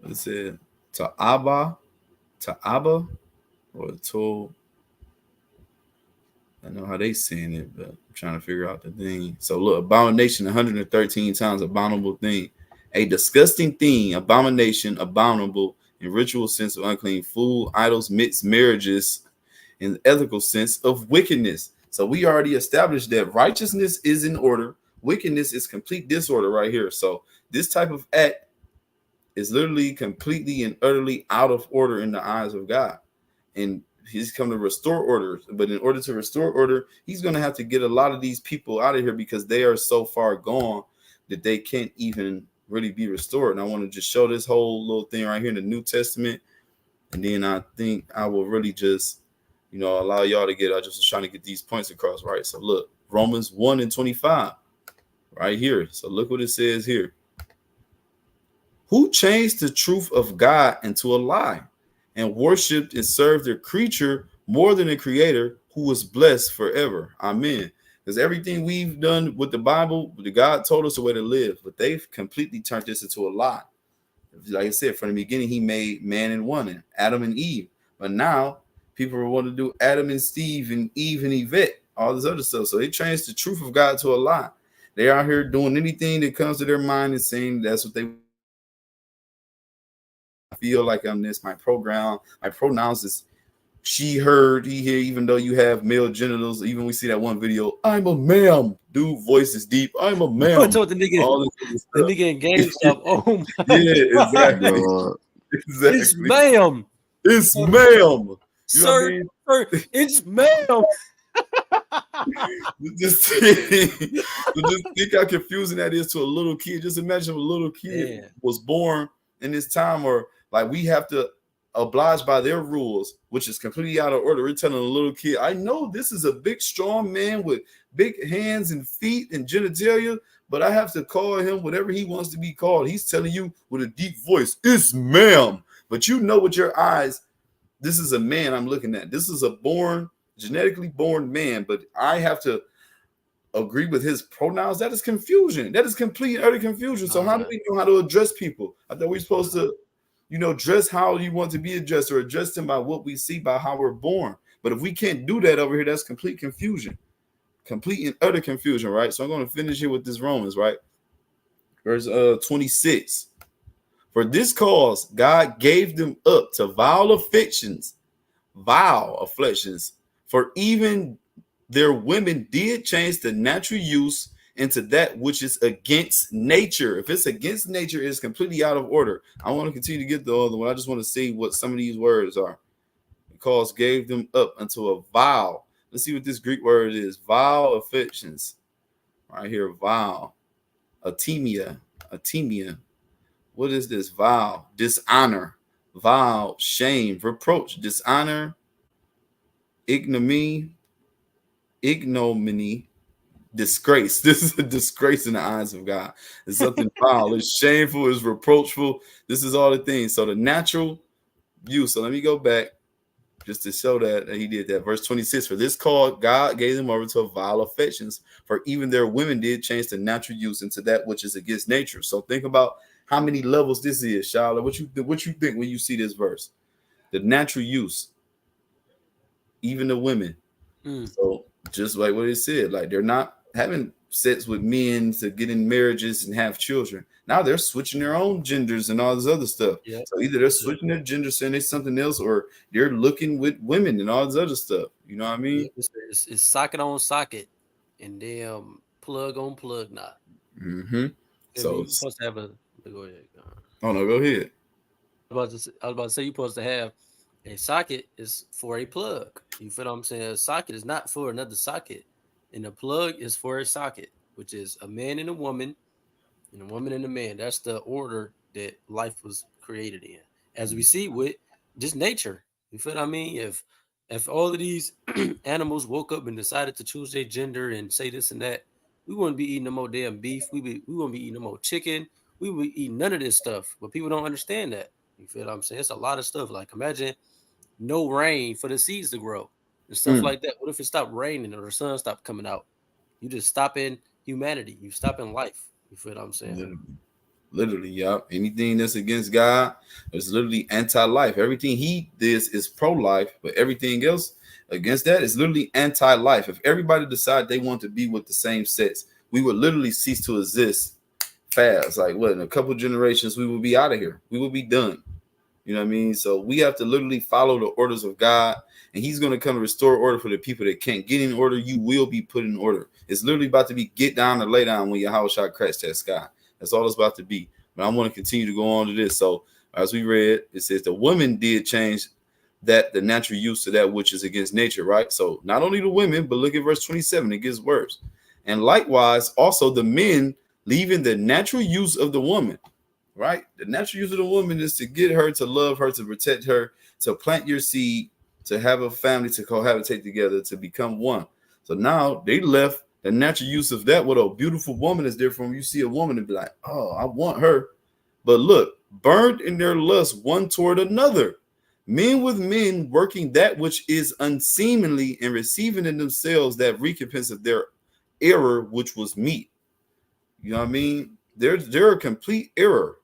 It said ta'aba, or to. I know how they saying it, but I'm trying to figure out the thing. So look, abomination 113 times, abominable thing. A disgusting thing, abomination, abominable in ritual sense of unclean food, idols, mixed marriages, in the ethical sense of wickedness. So we already established that righteousness is in order. Wickedness is complete disorder right here. So this type of act is literally completely and utterly out of order in the eyes of God. And he's come to restore order. But in order to restore order, he's going to have to get a lot of these people out of here because they are so far gone that they can't even really be restored. And I want to just show this whole little thing right here in the New Testament. And then I think I will really just, allow y'all to get, I just was trying to get these points across, right? So look, Romans 1 and 25 right here. So look what it says here. Who changed the truth of God into a lie and worshiped and served the creature more than the creator who was blessed forever. Amen. Because everything we've done with the Bible, the God told us the way to live, but they've completely turned this into a lie. Like I said, from the beginning, he made man and woman, Adam and Eve. But now people want to do Adam and Steve and Eve and Yvette, all this other stuff. So they changed the truth of God to a lie. They're out here doing anything that comes to their mind and saying that's what they feel like on this. My pronouns is she, her, he, here, even though you have male genitals. Even we see that one video, I'm a ma'am. Dude, voice is deep. I'm a ma'am.
Told the nigga,
all this
the nigga in GameStop. Oh my
yeah, exactly.
Lord.
Exactly.
It's ma'am.
It's ma'am. You know what I
Sir,
mean?
sir, it's ma'am.
Just think how confusing that is to a little kid. Just imagine if a little kid was born in this time, or like we have to oblige by their rules, which is completely out of order. We're telling a little kid, I know this is a big, strong man with big hands and feet and genitalia, but I have to call him whatever he wants to be called. He's telling you with a deep voice, it's ma'am. But you know with your eyes, this is a man I'm looking at. This is a genetically born man, but I have to agree with his pronouns. That is confusion. That is complete and utter confusion. So how do we know how to address people? I thought we're supposed to, dress how you want to be addressed, or address them by what we see, by how we're born. But if we can't do that over here, that's complete confusion. Complete and utter confusion, right? So I'm going to finish here with this Romans, right? Verse 26. For this cause, God gave them up to vile afflictions, for even their women did change the natural use into that which is against nature. If it's against nature, it's completely out of order. I want to continue to get the other one. I just want to see what some of these words are. Because gave them up unto a vile. Let's see what this Greek word is. Vile affections. Right here, vile. Atemia. What is this? Vile. Dishonor. Vile. Shame. Reproach. Dishonor. Ignominy. disgrace. This is a disgrace in the eyes of God. It's something foul. It's shameful. It's reproachful. This is all the things. So the natural use. So let me go back just to show that he did that. Verse 26, for this cause God gave them over to vile affections, for even their women did change the natural use into that which is against nature. So think about how many levels this is, Charlotte. What you think when you see this verse? The natural use, even the women. So just like what it said, like they're not having sex with men to get in marriages and have children. Now they're switching their own genders and all this other stuff.
Yeah.
So either they're switching their gender, saying it's something else, or they're looking with women and all this other stuff. You know what I
Yeah,
mean?
it's socket on socket, and damn plug on plug knot.
Mm-hmm.
I mean,
So,
you're supposed to have a. Go ahead.
oh no, go ahead.
I was about to say you're supposed to have a socket is for a plug. You feel what I'm saying? A socket is not for another socket, and a plug is for a socket, which is a man and a woman and a man. That's the order that life was created in. As we see with just nature. You feel what I mean? If all of these animals woke up and decided to choose their gender and say this and that, we wouldn't be eating no more damn beef. We wouldn't be eating no more chicken. We would eat none of this stuff. But people don't understand that. You feel what I'm saying? It's a lot of stuff. Like imagine no rain for the seeds to grow and stuff
Mm.
like that. What if it stopped raining or the sun stopped coming out? You just stop in humanity. You stop in life. You feel what I'm saying?
Literally, yeah. Anything that's against God is literally anti-life. Everything he does is pro-life, but everything else against that is literally anti-life. If everybody decide they want to be with the same sex, we would literally cease to exist fast. Like what, in a couple generations, we will be out of here. We will be done. You know what I mean? So we have to literally follow the orders of God, and he's going to come to restore order for the people that can't get in order. You will be put in order. It's literally about to be get down or lay down when Yahawah cracks that sky. That's all it's about to be. But I want to continue to go on to this. So as we read, it says the women did change that the natural use to that which is against nature, right? So not only the women, but look at verse 27, it gets worse. And likewise, also the men leaving the natural use of the woman, right? The natural use of the woman is to get her, to love her, to protect her, to plant your seed, to have a family, to cohabitate together, to become one. So now they left the natural use of that. What a beautiful woman is there from. You see a woman and be like, oh, I want her. But look, burned in their lust one toward another. Men with men working that which is unseemly and receiving in themselves that recompense of their error, which was meat. You know what I mean? They're a complete error.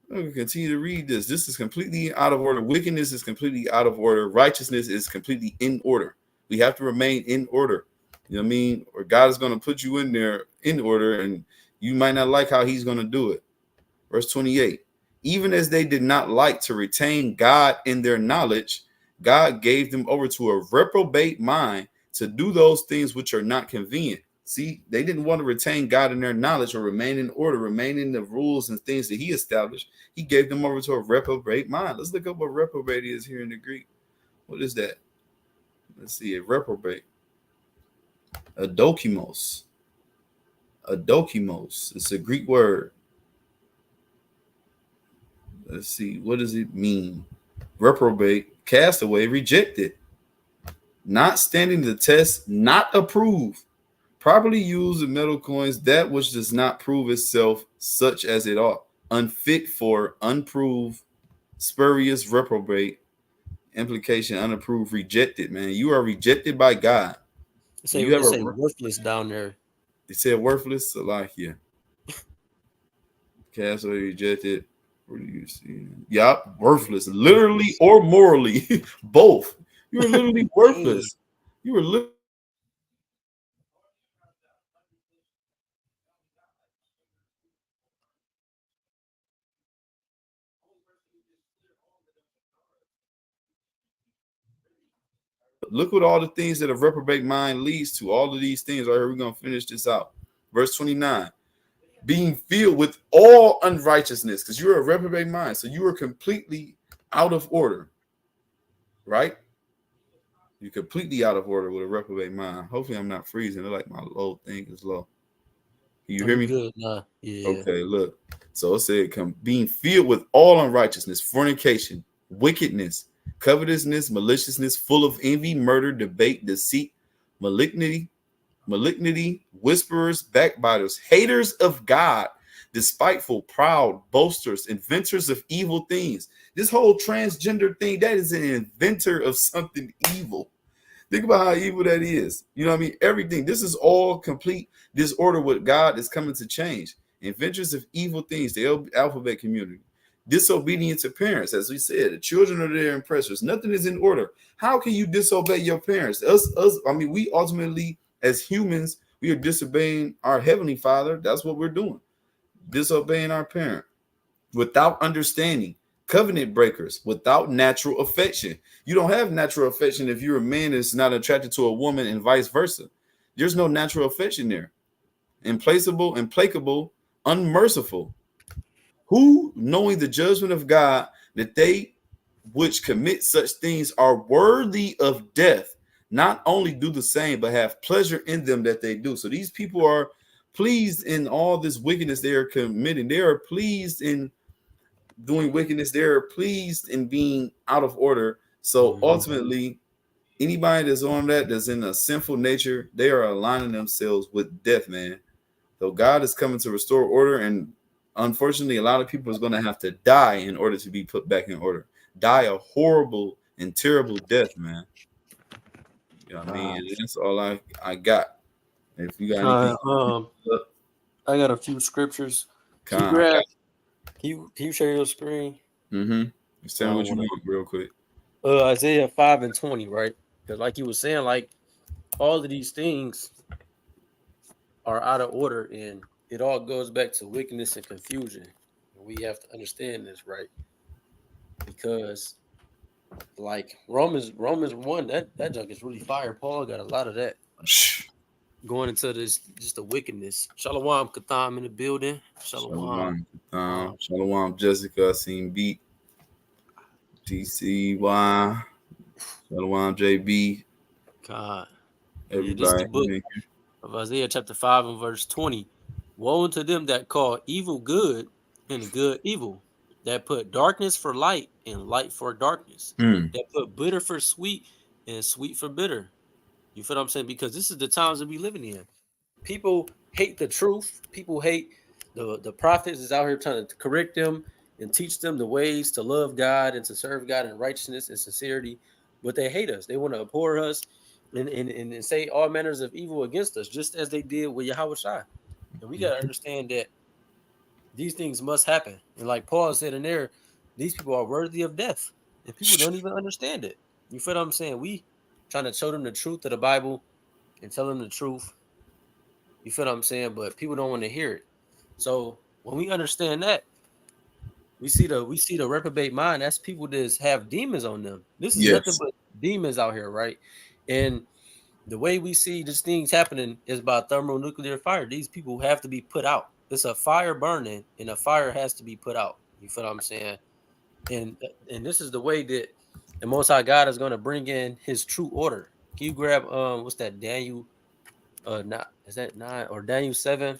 I'm going to continue to read this. This is completely out of order. Wickedness is completely out of order. Righteousness is completely in order. We have to remain in order. You know what I mean? Or God is going to put you in there in order, and you might not like how he's going to do it. Verse 28, even as they did not like to retain God in their knowledge, God gave them over to a reprobate mind to do those things which are not convenient. See, they didn't want to retain God in their knowledge or remain in order, remain in the rules and things that he established. He gave them over to a reprobate mind. Let's look up what reprobate is here in the Greek. What is that? Let's see, a reprobate. Adokimos. Adokimos. It's a Greek word. Let's see, what does it mean? Reprobate, castaway, rejected, not standing the test, not approved. Properly used in metal coins, that which does not prove itself such as it ought. Unfit for, unproved, spurious, reprobate. Implication, unapproved, rejected, man. You are rejected by God. You have
It say
a,
worthless down there.
they said worthless, Salakia. Castaway, rejected. What do you see? Yup, worthless, literally
Worthless.
or morally, both. You are literally
Dang.
worthless. You are literally. Look what all the things that a reprobate mind leads to. All of these things right here. We're gonna finish this out. Verse 29. Being filled with all unrighteousness, because you're a reprobate mind, so you are completely out of order, right? You're completely out of order with a reprobate mind. Hopefully, I'm not freezing. I like my low thing is low. Can you
Oh,
hear
you
me?
good? Nah. Yeah.
Okay, look. So it said, being filled with all unrighteousness, fornication, wickedness, covetousness, maliciousness, full of envy, murder, debate, deceit, malignity, malignity, whisperers, backbiters, haters of God, despiteful, proud, boasters, inventors of evil things. This whole transgender thing, that is an inventor of something evil. Think about how evil that is. You know what I mean? Everything. This is all complete disorder what God is coming to change. Inventors of evil things, the alphabet community. Disobedience to parents, as we said, the children are their oppressors. Nothing is in order. How can you disobey your parents? I mean, we ultimately, as humans, we are disobeying our heavenly Father. That's what we're doing. Disobeying our parent without understanding, covenant breakers without natural affection. You don't have natural affection if you're a man that's not attracted to a woman and vice versa. There's no natural affection there. Implacable, implacable, unmerciful. Who, knowing the judgment of God, that they which commit such things are worthy of death, not only do the same, but have pleasure in them that they do. So these people are pleased in all this wickedness they are committing. They are pleased in doing wickedness. They're pleased in being out of order. So ultimately, anybody that's on that's in a sinful nature, they are aligning themselves with death, man. So God is coming to restore order, and unfortunately, a lot of people is going to have to die in order to be put back in order. Die a horrible and terrible death, man. You know what I mean? And that's all I got. If you got anything,
I got a few scriptures. Can you
con.
grab? Can you share your screen?
Just tell me what you want real quick.
Isaiah 5:20, right? Because like you were saying, like all of these things are out of order, and it all goes back to wickedness and confusion. We have to understand this, right? Because like Romans 1, that junk is really fire. Paul got a lot of that. Like, going into this just the wickedness. Shalom Katham in the building. Shalom.
Shalom, Jessica. I seen Beat. TCY. Shalom, JB.
God. Yeah, this is
Everybody.
the book of Isaiah chapter 5 and verse 20. Woe unto them that call evil good and good evil, that put darkness for light and light for darkness, that put bitter for sweet and sweet for bitter. You feel what I'm saying? Because this is the times that we living in. People hate the truth. People hate the prophets is out here trying to correct them and teach them the ways to love God and to serve God in righteousness and sincerity. But they hate us. They want to abhor us and say all manners of evil against us, just as they did with Yahawah. And we got to understand that these things must happen. And like Paul said in there, these people are worthy of death. And people don't even understand it. You feel what I'm saying? We trying to show them the truth of the Bible and tell them the truth. You feel what I'm saying? But people don't want to hear it. So when we understand that, we see the reprobate mind. That's people that have demons on them. This is nothing
Yes.
but demons out here, right? And the way we see these things happening is by thermonuclear fire. These people have to be put out. It's a fire burning, and a fire has to be put out. You feel what I'm saying? And and this is the way that the Most High God is going to bring in His true order. Can you grab what's that Daniel? Not is that 9 or Daniel 7?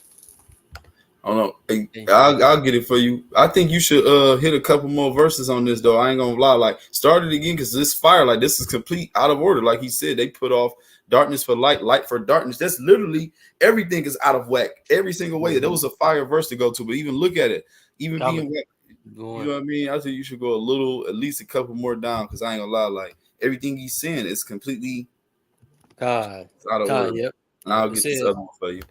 I don't know. Hey, I'll get it for you. I think you should hit a couple more verses on this though. I ain't gonna lie. Like start it again because this fire, like this is complete out of order. Like he said, they put off darkness for light, light for darkness. That's literally everything is out of whack. Every single way. There was a fire verse to go to, but even look at it. Even being whack. You know what I mean? I think you should go a little, at least a couple more down because I ain't gonna lie. Like everything he's saying is completely
God,
out of order.
yep.
And I'll
It
get this
says,
other one for you.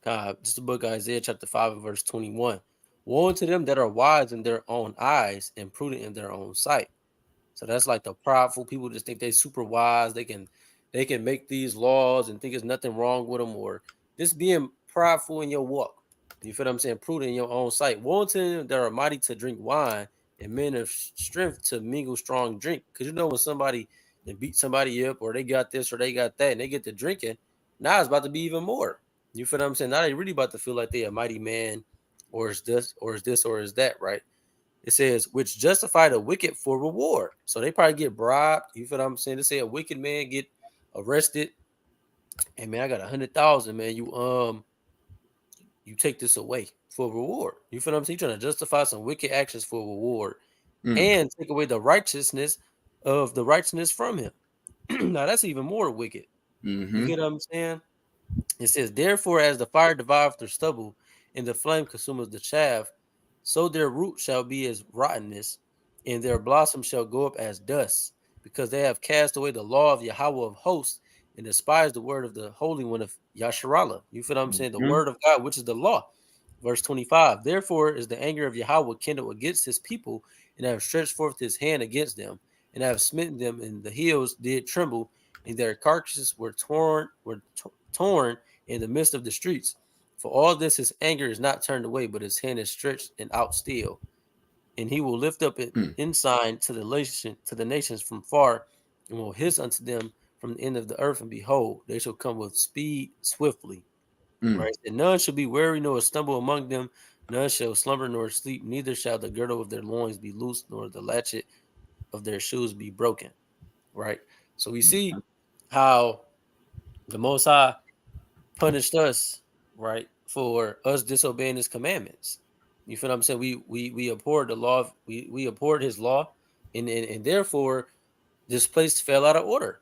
God, this is the book of Isaiah chapter 5 and verse 21. Woe unto them that are wise in their own eyes and prudent in their own sight. So that's like the prideful people just think they super wise. They can make these laws and think there's nothing wrong with them, or just being prideful in your walk. You feel what I'm saying? Prudent in your own sight. Woe unto them that are mighty to drink wine and men of strength to mingle strong drink. Because you know when somebody they beat somebody up or they got this or they got that and they get to drinking, now it's about to be even more. You feel what I'm saying? Now they really about to feel like they a mighty man, or is this, or is this, or is that, right? It says, which justify the wicked for reward. So they probably get bribed. You feel what I'm saying? They say a wicked man get arrested. Hey man, I got 100,000, man. You take this away for reward. You feel what I'm saying? You're trying to justify some wicked actions for reward and take away the righteousness from him. Now that's even more wicked. You get what I'm saying? It says, therefore, as the fire devoureth the stubble, and the flame consumeth the chaff, so their root shall be as rottenness, and their blossom shall go up as dust, because they have cast away the law of Yahawah of hosts, and despised the word of the Holy One of Yasharallah. You feel what I'm saying? The
Mm-hmm.
word of God, which is the law. Verse 25, therefore is the anger of Yahawah kindled against his people, and have stretched forth his hand against them, and have smitten them, and the hills did tremble, and their carcasses were torn in the midst of the streets. For all this, his anger is not turned away, but his hand is stretched and out still. And he will lift up an
Mm,
ensign to the nations from far, and will hiss unto them from the end of the earth. And behold, they shall come with speed swiftly.
mm,
Right? And none shall be weary nor stumble among them. None shall slumber nor sleep. Neither shall the girdle of their loins be loosed, nor the latchet of their shoes be broken. Right. So we see how the Most High punished us, right, for us disobeying his commandments. You feel what I'm saying? We abhorred the law, we abhorred his law, and therefore this place fell out of order.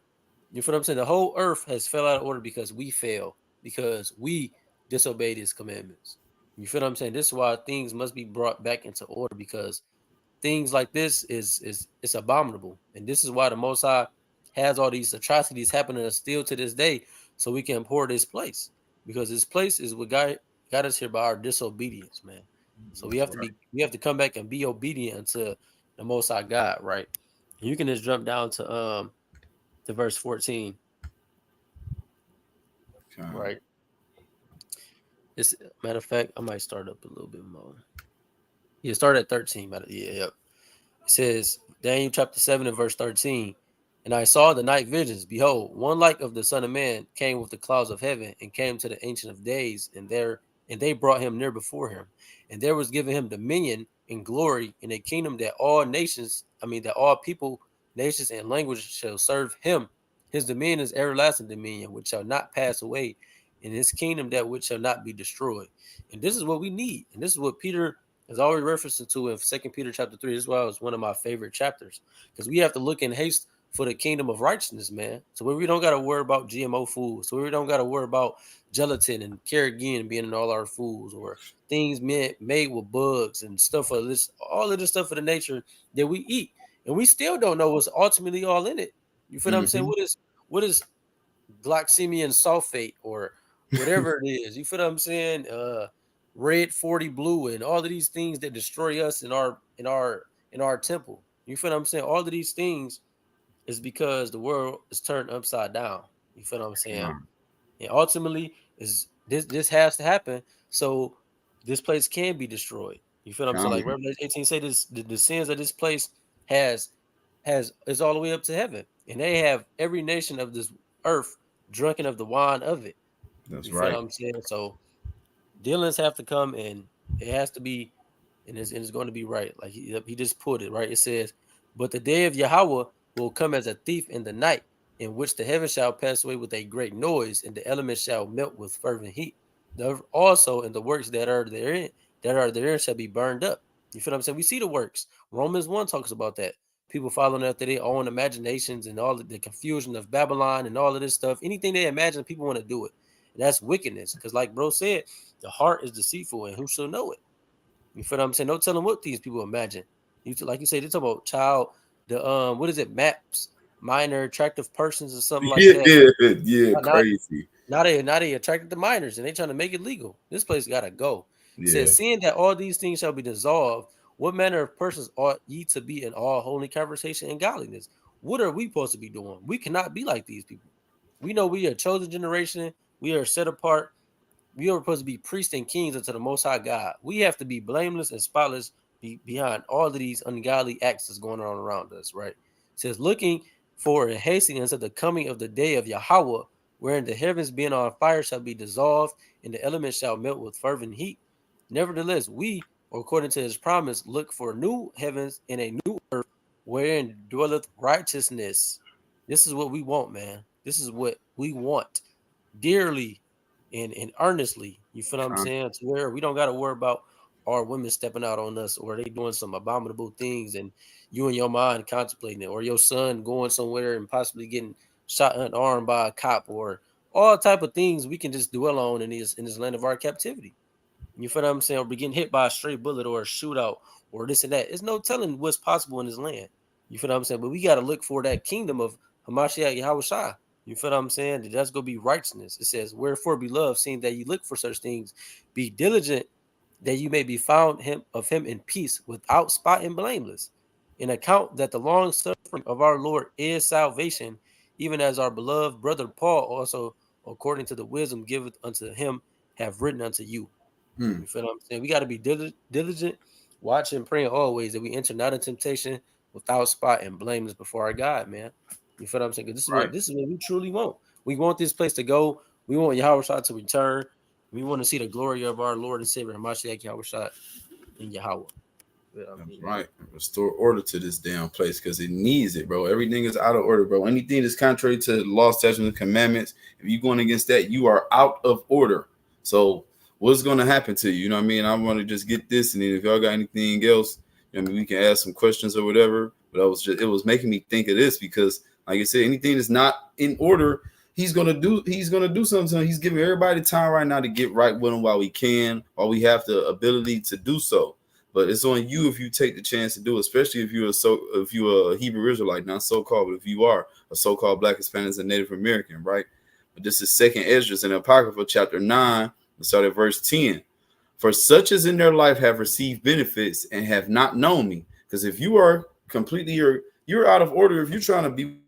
You feel what I'm saying? The whole earth has fell out of order because we fail, because we disobeyed his commandments. You feel what I'm saying? This is why things must be brought back into order, because things like this is it's abominable, and this is why the Most High has all these atrocities happening to us still to this day, so we can abhor this place, because this place is what got us here by our disobedience, man. So
that's right.
we have to come back and be obedient unto the Most High God, right? And you can just jump down to verse 14,
Con.
right? It's matter of fact, I might start up a little bit more. Yeah, start at 13. Yeah. It says, Daniel chapter 7 and verse 13. And I saw the night visions. Behold, one like of the Son of Man came with the clouds of heaven and came to the Ancient of Days, and they brought him near before him. And there was given him dominion and glory in a kingdom that all nations, that all people, nations, and languages shall serve him. His dominion is everlasting dominion, which shall not pass away, and his kingdom that which shall not be destroyed. And this is what we need. And this is what Peter is always referencing to in 2 Peter chapter 3. This is why it was one of my favorite chapters. Because we have to look in haste for the kingdom of righteousness, man. So where we don't got to worry about GMO foods. So we don't got to worry about gelatin and carrageenan being in all our foods, or things made with bugs and stuff of this, all of this stuff of the nature that we eat. And we still don't know what's ultimately all in it. You feel what I'm saying?
Mm-hmm.
What is glycemian sulfate or whatever it is? You feel what I'm saying? Red 40 blue and all of these things that destroy us in our temple. You feel what I'm saying? All of these things is because the world is turned upside down. You feel what I'm saying?
Con.
And ultimately, is this has to happen so this place can be destroyed. You feel what I'm saying? Like
Con.
Revelation 18 say this, the sins of this place has is all the way up to heaven, and they have every nation of this earth drunken of the wine of it.
That's
You feel
right.
what I'm saying? So dealings have to come, and it has to be, and it's going to be right. Like he just put it right. It says, "But the day of Yahawah will come as a thief in the night, in which the heavens shall pass away with a great noise, and the elements shall melt with fervent heat. Also, and the works that are therein shall be burned up." You feel what I'm saying? We see the works. Romans 1 talks about that. People following after their own imaginations and all of the confusion of Babylon and all of this stuff. Anything they imagine, people want to do it. And that's wickedness. Because, like bro said, the heart is deceitful, and who shall know it? You feel what I'm saying? Don't tell them what these people imagine. Like you say, they talk about child, what is it, maps, minor attractive persons or something like that.
Yeah, yeah,
Not
crazy.
not they attracted to minors, and they trying to make it legal. This place gotta go. It
Yeah,
says, seeing that all these things shall be dissolved, what manner of persons ought ye to be in all holy conversation and godliness? What are we supposed to be doing? We cannot be like these people. We know we are a chosen generation. We are set apart. We are supposed to be priests and kings unto the Most High God. We have to be blameless and spotless behind all of these ungodly acts that's going on around us, right? It says, looking for and hastening unto the coming of the day of Yahawah, wherein the heavens being on fire shall be dissolved, and the elements shall melt with fervent heat. Nevertheless, we, according to his promise, look for new heavens and a new earth wherein dwelleth righteousness. This is what we want, man. This is what we want dearly and earnestly. You feel what I'm
con.
saying? To where we don't got to worry about our women stepping out on us, or they doing some abominable things, and you in your mind contemplating it, or your son going somewhere and possibly getting shot and armed by a cop, or all type of things we can just dwell on in this land of our captivity. You feel what I'm saying? Or be getting hit by a stray bullet or a shootout or this and that. There's no telling what's possible in this land. You feel what I'm saying? But we got to look for that kingdom of Hamashiach Yahawah. You feel what I'm saying? That's going to be righteousness. It says, wherefore, beloved, seeing that you look for such things, be diligent that you may be found him in peace, without spot and blameless. In account that the long suffering of our Lord is salvation, even as our beloved brother Paul also, according to the wisdom given unto him, have written unto you.
Hmm.
You feel what I'm saying? We got to be diligent, watching, praying always that we enter not in temptation, without spot and blameless before our God, man. You feel what I'm saying? 'Cause
Right.
this is what we truly want. We want this place to go. We want Yahawah to return. We want to see the glory of our Lord and Savior Hamashiach Yahawah in Yahawah. You know what I
That's
mean, man?
right. Restore order to this damn place because it needs it, bro. Everything is out of order, bro. Anything that's contrary to the law, statutes, and commandments, if you're going against that, you are out of order. So what's going to happen to you? You know what I mean? I want to just get this, and then if y'all got anything else, I mean, we can ask some questions or whatever. But it was making me think of this because, like I said, anything that's not in order, he's gonna do something. He's giving everybody time right now to get right with him while we can, while we have the ability to do so. But it's on you if you take the chance to do it, especially if you're a Hebrew Israelite, not so-called, but if you are a so-called Black, Hispanics, and Native American, right? But this is Second Esdras in Apocrypha, chapter 9, let's start at verse 10. For such as in their life have received benefits and have not known me. Because if you are completely you're out of order, if you're trying to be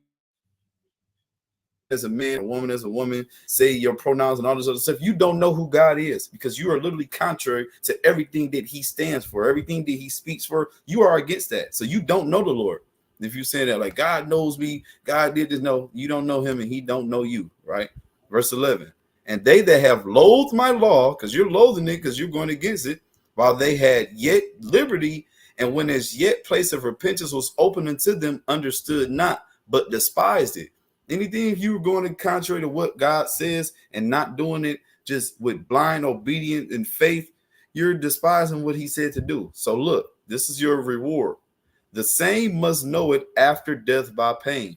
as a man, a woman as a woman, say your pronouns and all this other stuff, you don't know who God is because you are literally contrary to everything that he stands for, everything that he speaks for. You are against that. So you don't know the Lord. If you say that, like, God knows me, God did this, no, you don't know him and he don't know you, right? Verse 11. And they that have loathed my law, because you're loathing it, because you're going against it, while they had yet liberty, and when as yet place of repentance was open unto them, understood not, but despised it. Anything if you were going in contrary to what God says and not doing it just with blind obedience and faith, you're despising what he said to do. So look, this is your reward. The same must know it after death by pain.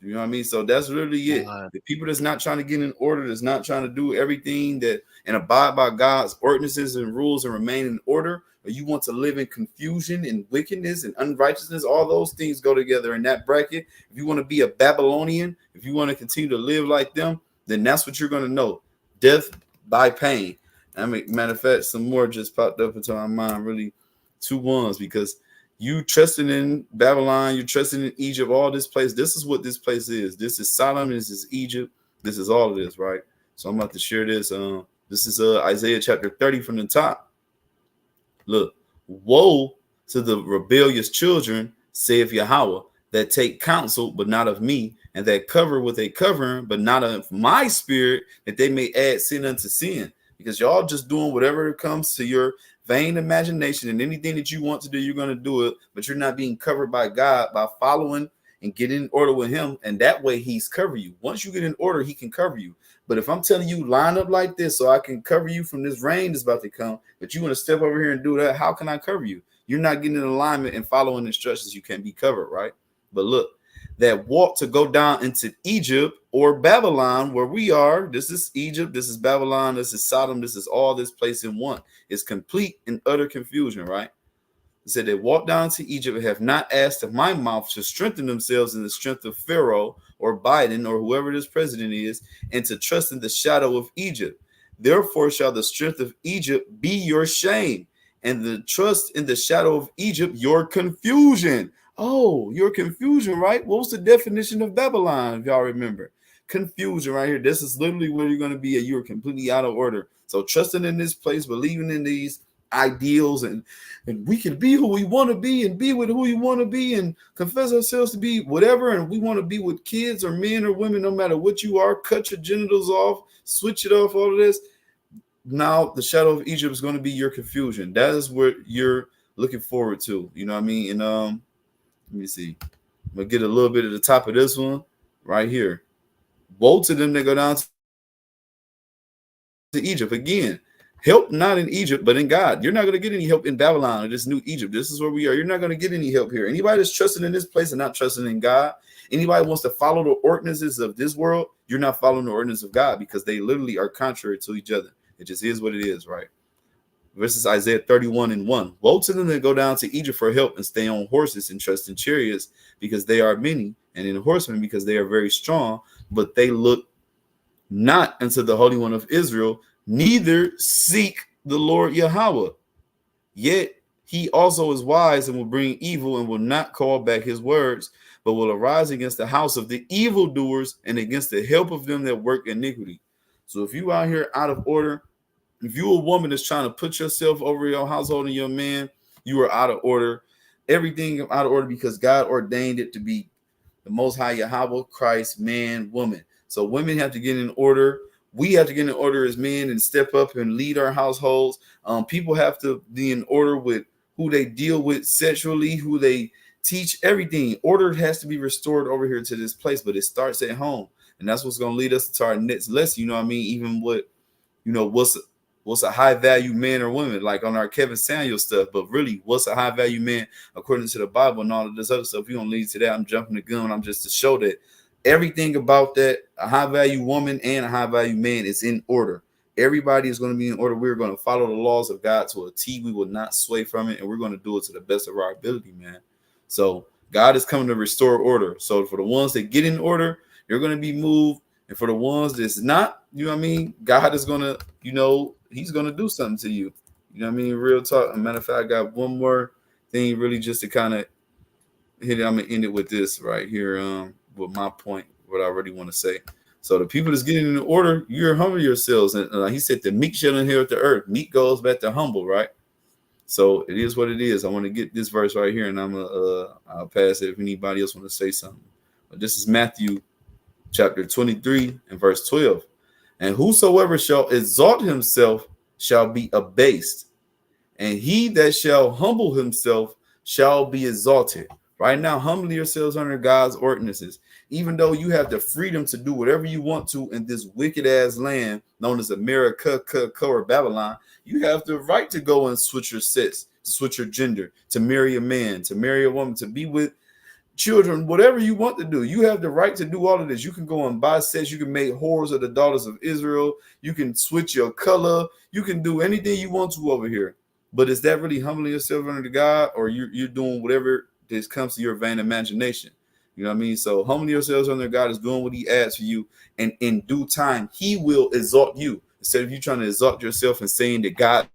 You know what I mean? So that's really it. The people that's not trying to get in order, that's not trying to do everything that and abide by God's ordinances and rules and remain in order, or you want to live in confusion and wickedness and unrighteousness, all those things go together in that bracket. If you want to be a Babylonian, if you want to continue to live like them, then that's what you're going to know. Death by pain. I mean, matter of fact, some more just popped up into my mind, really two ones, because you trusting in Babylon, you're trusting in Egypt, all this place. This is what this place is. This is Sodom, this is Egypt, this is all of this, right? So I'm about to share this. This is Isaiah chapter 30 from the top. Look, woe to the rebellious children, saith Yahawah, that take counsel, but not of me, and that cover with a covering, but not of my spirit, that they may add sin unto sin. Because y'all just doing whatever comes to your vain imagination, and anything that you want to do, you're going to do it, but you're not being covered by God by following and getting in order with him. And that way he's cover you. Once you get in order, he can cover you. But if I'm telling you line up like this so I can cover you from this rain that's about to come, but you want to step over here and do that, how can I cover you? You're not getting in alignment and following instructions. You can't be covered, right? But look, that walk to go down into Egypt or Babylon, where we are. This is Egypt, this is Babylon, this is Sodom, this is all this place in one. It's complete and utter confusion, right? It said they walked down to Egypt and have not asked of my mouth to strengthen themselves in the strength of Pharaoh or Biden or whoever this president is, and to trust in the shadow of Egypt. Therefore shall the strength of Egypt be your shame, and the trust in the shadow of Egypt your confusion. Oh, your confusion, right? What was the definition of Babylon, if y'all remember? Confusion right here. This is literally where you're going to be. You're completely out of order. So trusting in this place, believing in these ideals, and we can be who we want to be and be with who we want to be and confess ourselves to be whatever, and we want to be with kids or men or women, no matter what you are. Cut your genitals off, switch it off, all of this. Now the shadow of Egypt is going to be your confusion. That is what you're looking forward to. You know what I mean? And let me see. I'm gonna get a little bit at the top of this one right here. Woe to them that go down to Egypt again. Help not in Egypt, but in God. You're not going to get any help in Babylon or this new Egypt. This is where we are. You're not going to get any help here. Anybody that's trusting in this place and not trusting in God, anybody wants to follow the ordinances of this world, you're not following the ordinance of God, because they literally are contrary to each other. It just is what it is, right? Verses Isaiah 31:1. Woe to them that go down to Egypt for help and stay on horses and trust in chariots, because they are many, and in horsemen, because they are very strong, but they look not unto the Holy One of Israel, neither seek the Lord Yahawah. Yet he also is wise and will bring evil and will not call back his words, but will arise against the house of the evildoers and against the help of them that work iniquity. So if you out here out of order, if you a woman that's trying to put yourself over your household and your man, you are out of order. Everything out of order, because God ordained it to be the Most High Yahawah, Christ, man, woman. So women have to get in order. We have to get in order as men and step up and lead our households. People have to be in order with who they deal with sexually, who they teach, everything. Order has to be restored over here to this place, but it starts at home. And that's what's going to lead us to our next lesson. You know what I mean? Even what, what's a high value man or woman, like on our Kevin Samuel stuff, but really what's a high value man according to the Bible and all of this other stuff. We don't lead to that. I'm jumping the gun. I'm just to show that everything about that, a high value woman and a high value man, is in order. Everybody is going to be in order. We're going to follow the laws of God to a T. We will not sway from it, and we're going to do it to the best of our ability, man. So God is coming to restore order. So for the ones that get in order, you're going to be moved. And for the ones that's not, you know what I mean, God is going to, he's going to do something to you. You know what I mean? Real talk. As a matter of fact, I got one more thing really just to kind of hit it. I'm going to end it with this right here, with my point, what I really want to say. So the people that's getting in order, you're humble yourselves. And he said, the meek shall inherit the earth. Meek goes back to humble, right? So it is what it is. I want to get this verse right here, and I'll pass it if anybody else want to say something. But this is Matthew chapter 23 and verse 12. And whosoever shall exalt himself shall be abased, and he that shall humble himself shall be exalted. Right now, humble yourselves under God's ordinances. Even though you have the freedom to do whatever you want to in this wicked ass land known as America or Babylon, you have the right to go and switch your sex, to switch your gender, to marry a man, to marry a woman, to be with children, whatever you want to do. You have the right to do all of this. You can go and buy sex. You can make whores of the daughters of Israel. You can switch your color. You can do anything you want to over here. But is that really humbling yourself under God, or you're doing whatever this comes to your vain imagination? You know what I mean? So humble yourselves under God is doing what he asks for you. And in due time, he will exalt you. Instead of you trying to exalt yourself and saying that God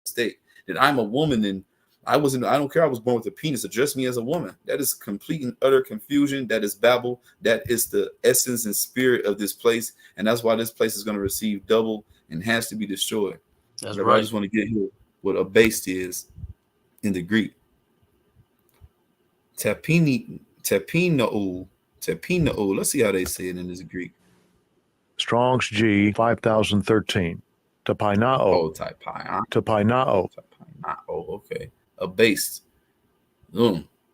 state that I'm a woman and I don't care. I was born with a penis. Address me as a woman. That is complete and utter confusion. That is babble. That is the essence and spirit of this place. And that's why this place is going to receive double and has to be destroyed.
That's
But
right.
I just want to get here what abased is in the Greek. Tapino. Let's see how they say it in this Greek.
Strong's G 5013. Tapainao.
Oh, tapainao.
Tapainao.
Okay. Abased.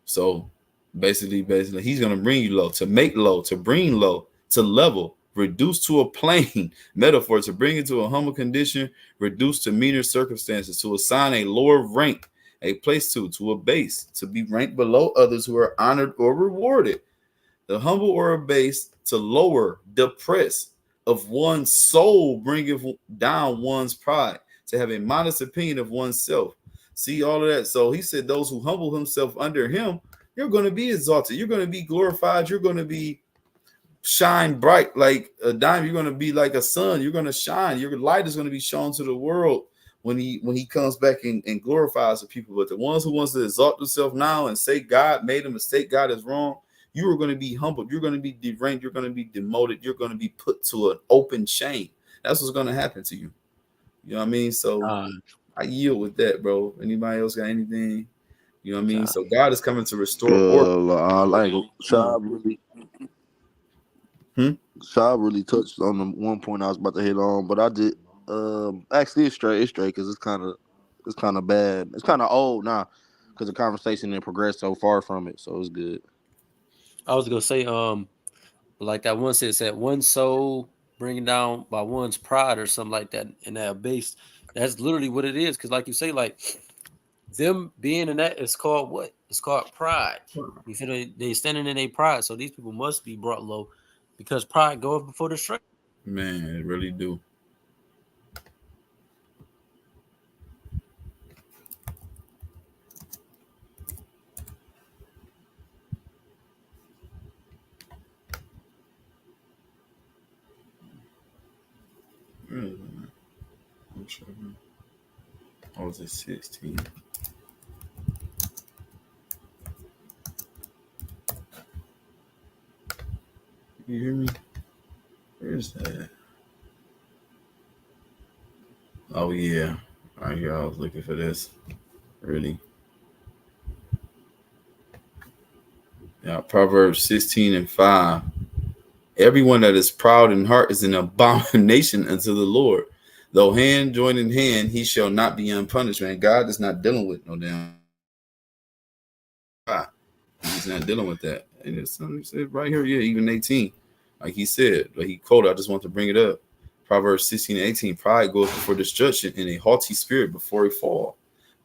So basically, he's going to bring you low, to make low, to bring low, to level, reduce to a plane metaphor, to bring it to a humble condition, reduce to meaner circumstances, to assign a lower rank, a place to abase, to be ranked below others who are honored or rewarded. The humble or abased, to lower, depress of one's soul, bringeth down one's pride, to have a modest opinion of oneself. See all of that. So he said, those who humble himself under him, you're going to be exalted. You're going to be glorified. You're going to be shine bright like a diamond. You're going to be like a sun. You're going to shine. Your light is going to be shown to the world when he comes back and glorifies the people. But the ones who wants to exalt themselves now and say God made a mistake, God is wrong, you are going to be humbled. You're going to be deranked. You're going to be demoted. You're going to be put to an open shame. That's what's going to happen to you. You know what I mean? So I yield with that, bro. Anybody else got anything? You know what I mean? So God is coming to restore order.
Like Shab really touched on the one point I was about to hit on, but I did actually it's straight because it's kind of bad. It's kind of old now because the conversation didn't progress so far from it, so it's good.
I was gonna say, like that one said one soul bringing down by one's pride or something like that, and that base. That's literally what it is. Because, like you say, like them being in that is called what? It's called pride. You feel they standing in their pride. So these people must be brought low because pride goeth before destruction.
Man, it really do. Really, man. I'm sure. I was at 16. You hear me? Where's that? Oh yeah. Right here. I was looking for this. Really. Yeah, Proverbs 16:5. Everyone that is proud in heart is an abomination unto the Lord. Though hand join in hand, he shall not be unpunished. Man, God is not dealing with no damn pride. He's not dealing with that. And it's something said right here, yeah, even 18. Like he said, but he quoted, I just want to bring it up. Proverbs 16:18. Pride goes before destruction, and a haughty spirit before a fall.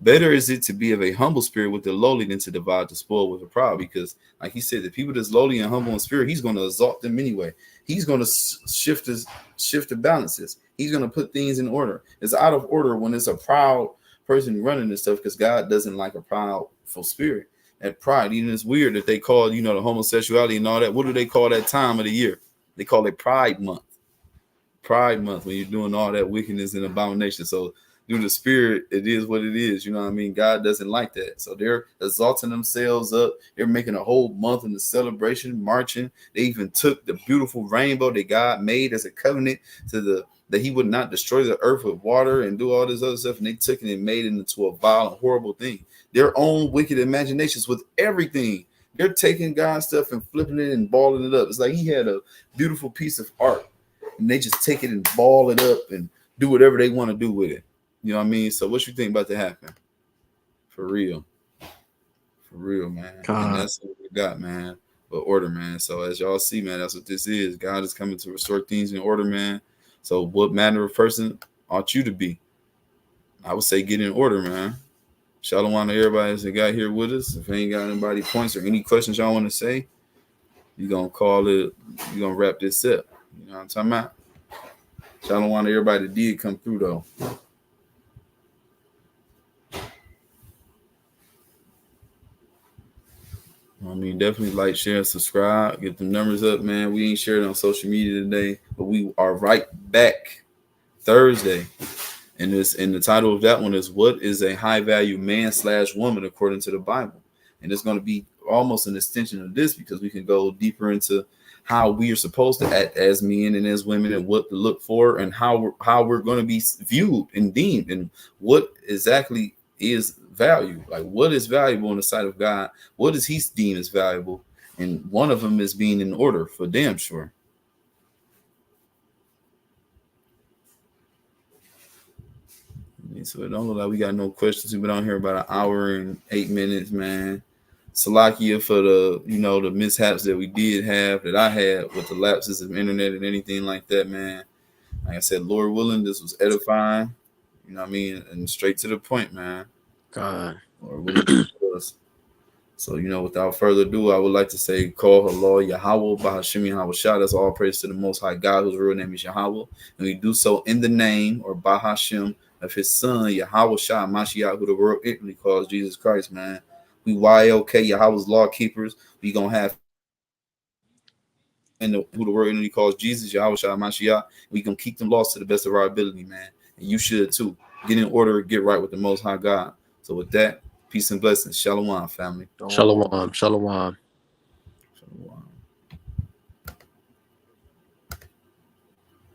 Better is it to be of a humble spirit with the lowly than to divide the spoil with the proud. Because, like he said, the people that's lowly and humble in spirit, he's going to exalt them anyway. He's going to shift the balances. He's going to put things in order. It's out of order when it's a proud person running this stuff, because God doesn't like a proudful spirit. And pride, even it's weird that they call, the homosexuality and all that. What do they call that time of the year? They call it Pride Month. Pride Month, when you're doing all that wickedness and abomination. So through the spirit, it is what it is. You know what I mean? God doesn't like that. So they're exalting themselves up. They're making a whole month in the celebration, marching. They even took the beautiful rainbow that God made as a covenant that he would not destroy the earth with water and do all this other stuff. And they took it and made it into a vile and horrible thing. Their own wicked imaginations with everything. They're taking God's stuff and flipping it and balling it up. It's like he had a beautiful piece of art, and they just take it and ball it up and do whatever they want to do with it. You know what I mean? So what you think about to happen? For real. For real, man. And that's what we got, man. But order, man. So as y'all see, man, that's what this is. God is coming to restore things in order, man. So what manner of person ought you to be? I would say get in order, man. Shalom to everybody that got here with us. If ain't got anybody points or any questions y'all want to say, you're going to call it, you're going to wrap this up. You know what I'm talking about? Shalom to everybody that did come through, though. I mean, definitely like, share, subscribe, get the numbers up, man. We ain't shared on social media today, but we are right back Thursday. And the title of that one is "What is a High Value Man/Woman According to the Bible?" And it's going to be almost an extension of this, because we can go deeper into how we are supposed to act as men and as women, and what to look for, and how we're going to be viewed and deemed, and what exactly is value. Like, what is valuable in the sight of God? What does he deem as valuable? And one of them is being in order, for damn sure. So it don't look like we got no questions. We've been on here about 1 hour and 8 minutes, man. Salakia for the mishaps that we did have, that I had with the lapses of internet and anything like that, man. Like I said, Lord willing, this was edifying. You know what I mean? And straight to the point, man.
God.
Lord willing, so, without further ado, I would like to say, call Allah Yahawah, Bahashim Yahawah. That's all praise to the Most High God, whose real name is Yahawah. And we do so in the name, or Bahashim, of his son, Yahawah Shah Mashiach, who the world ignorantly calls Jesus Christ, man. We YLK, Yahawah's law keepers. We going to have who the world ignorantly calls Jesus, Yahawah Shah Mashiach. We going to keep them laws to the best of our ability, man. And you should too. Get in order, get right with the Most High God. So with that, peace and blessings. Shalom, family.
Shalom. Shalom.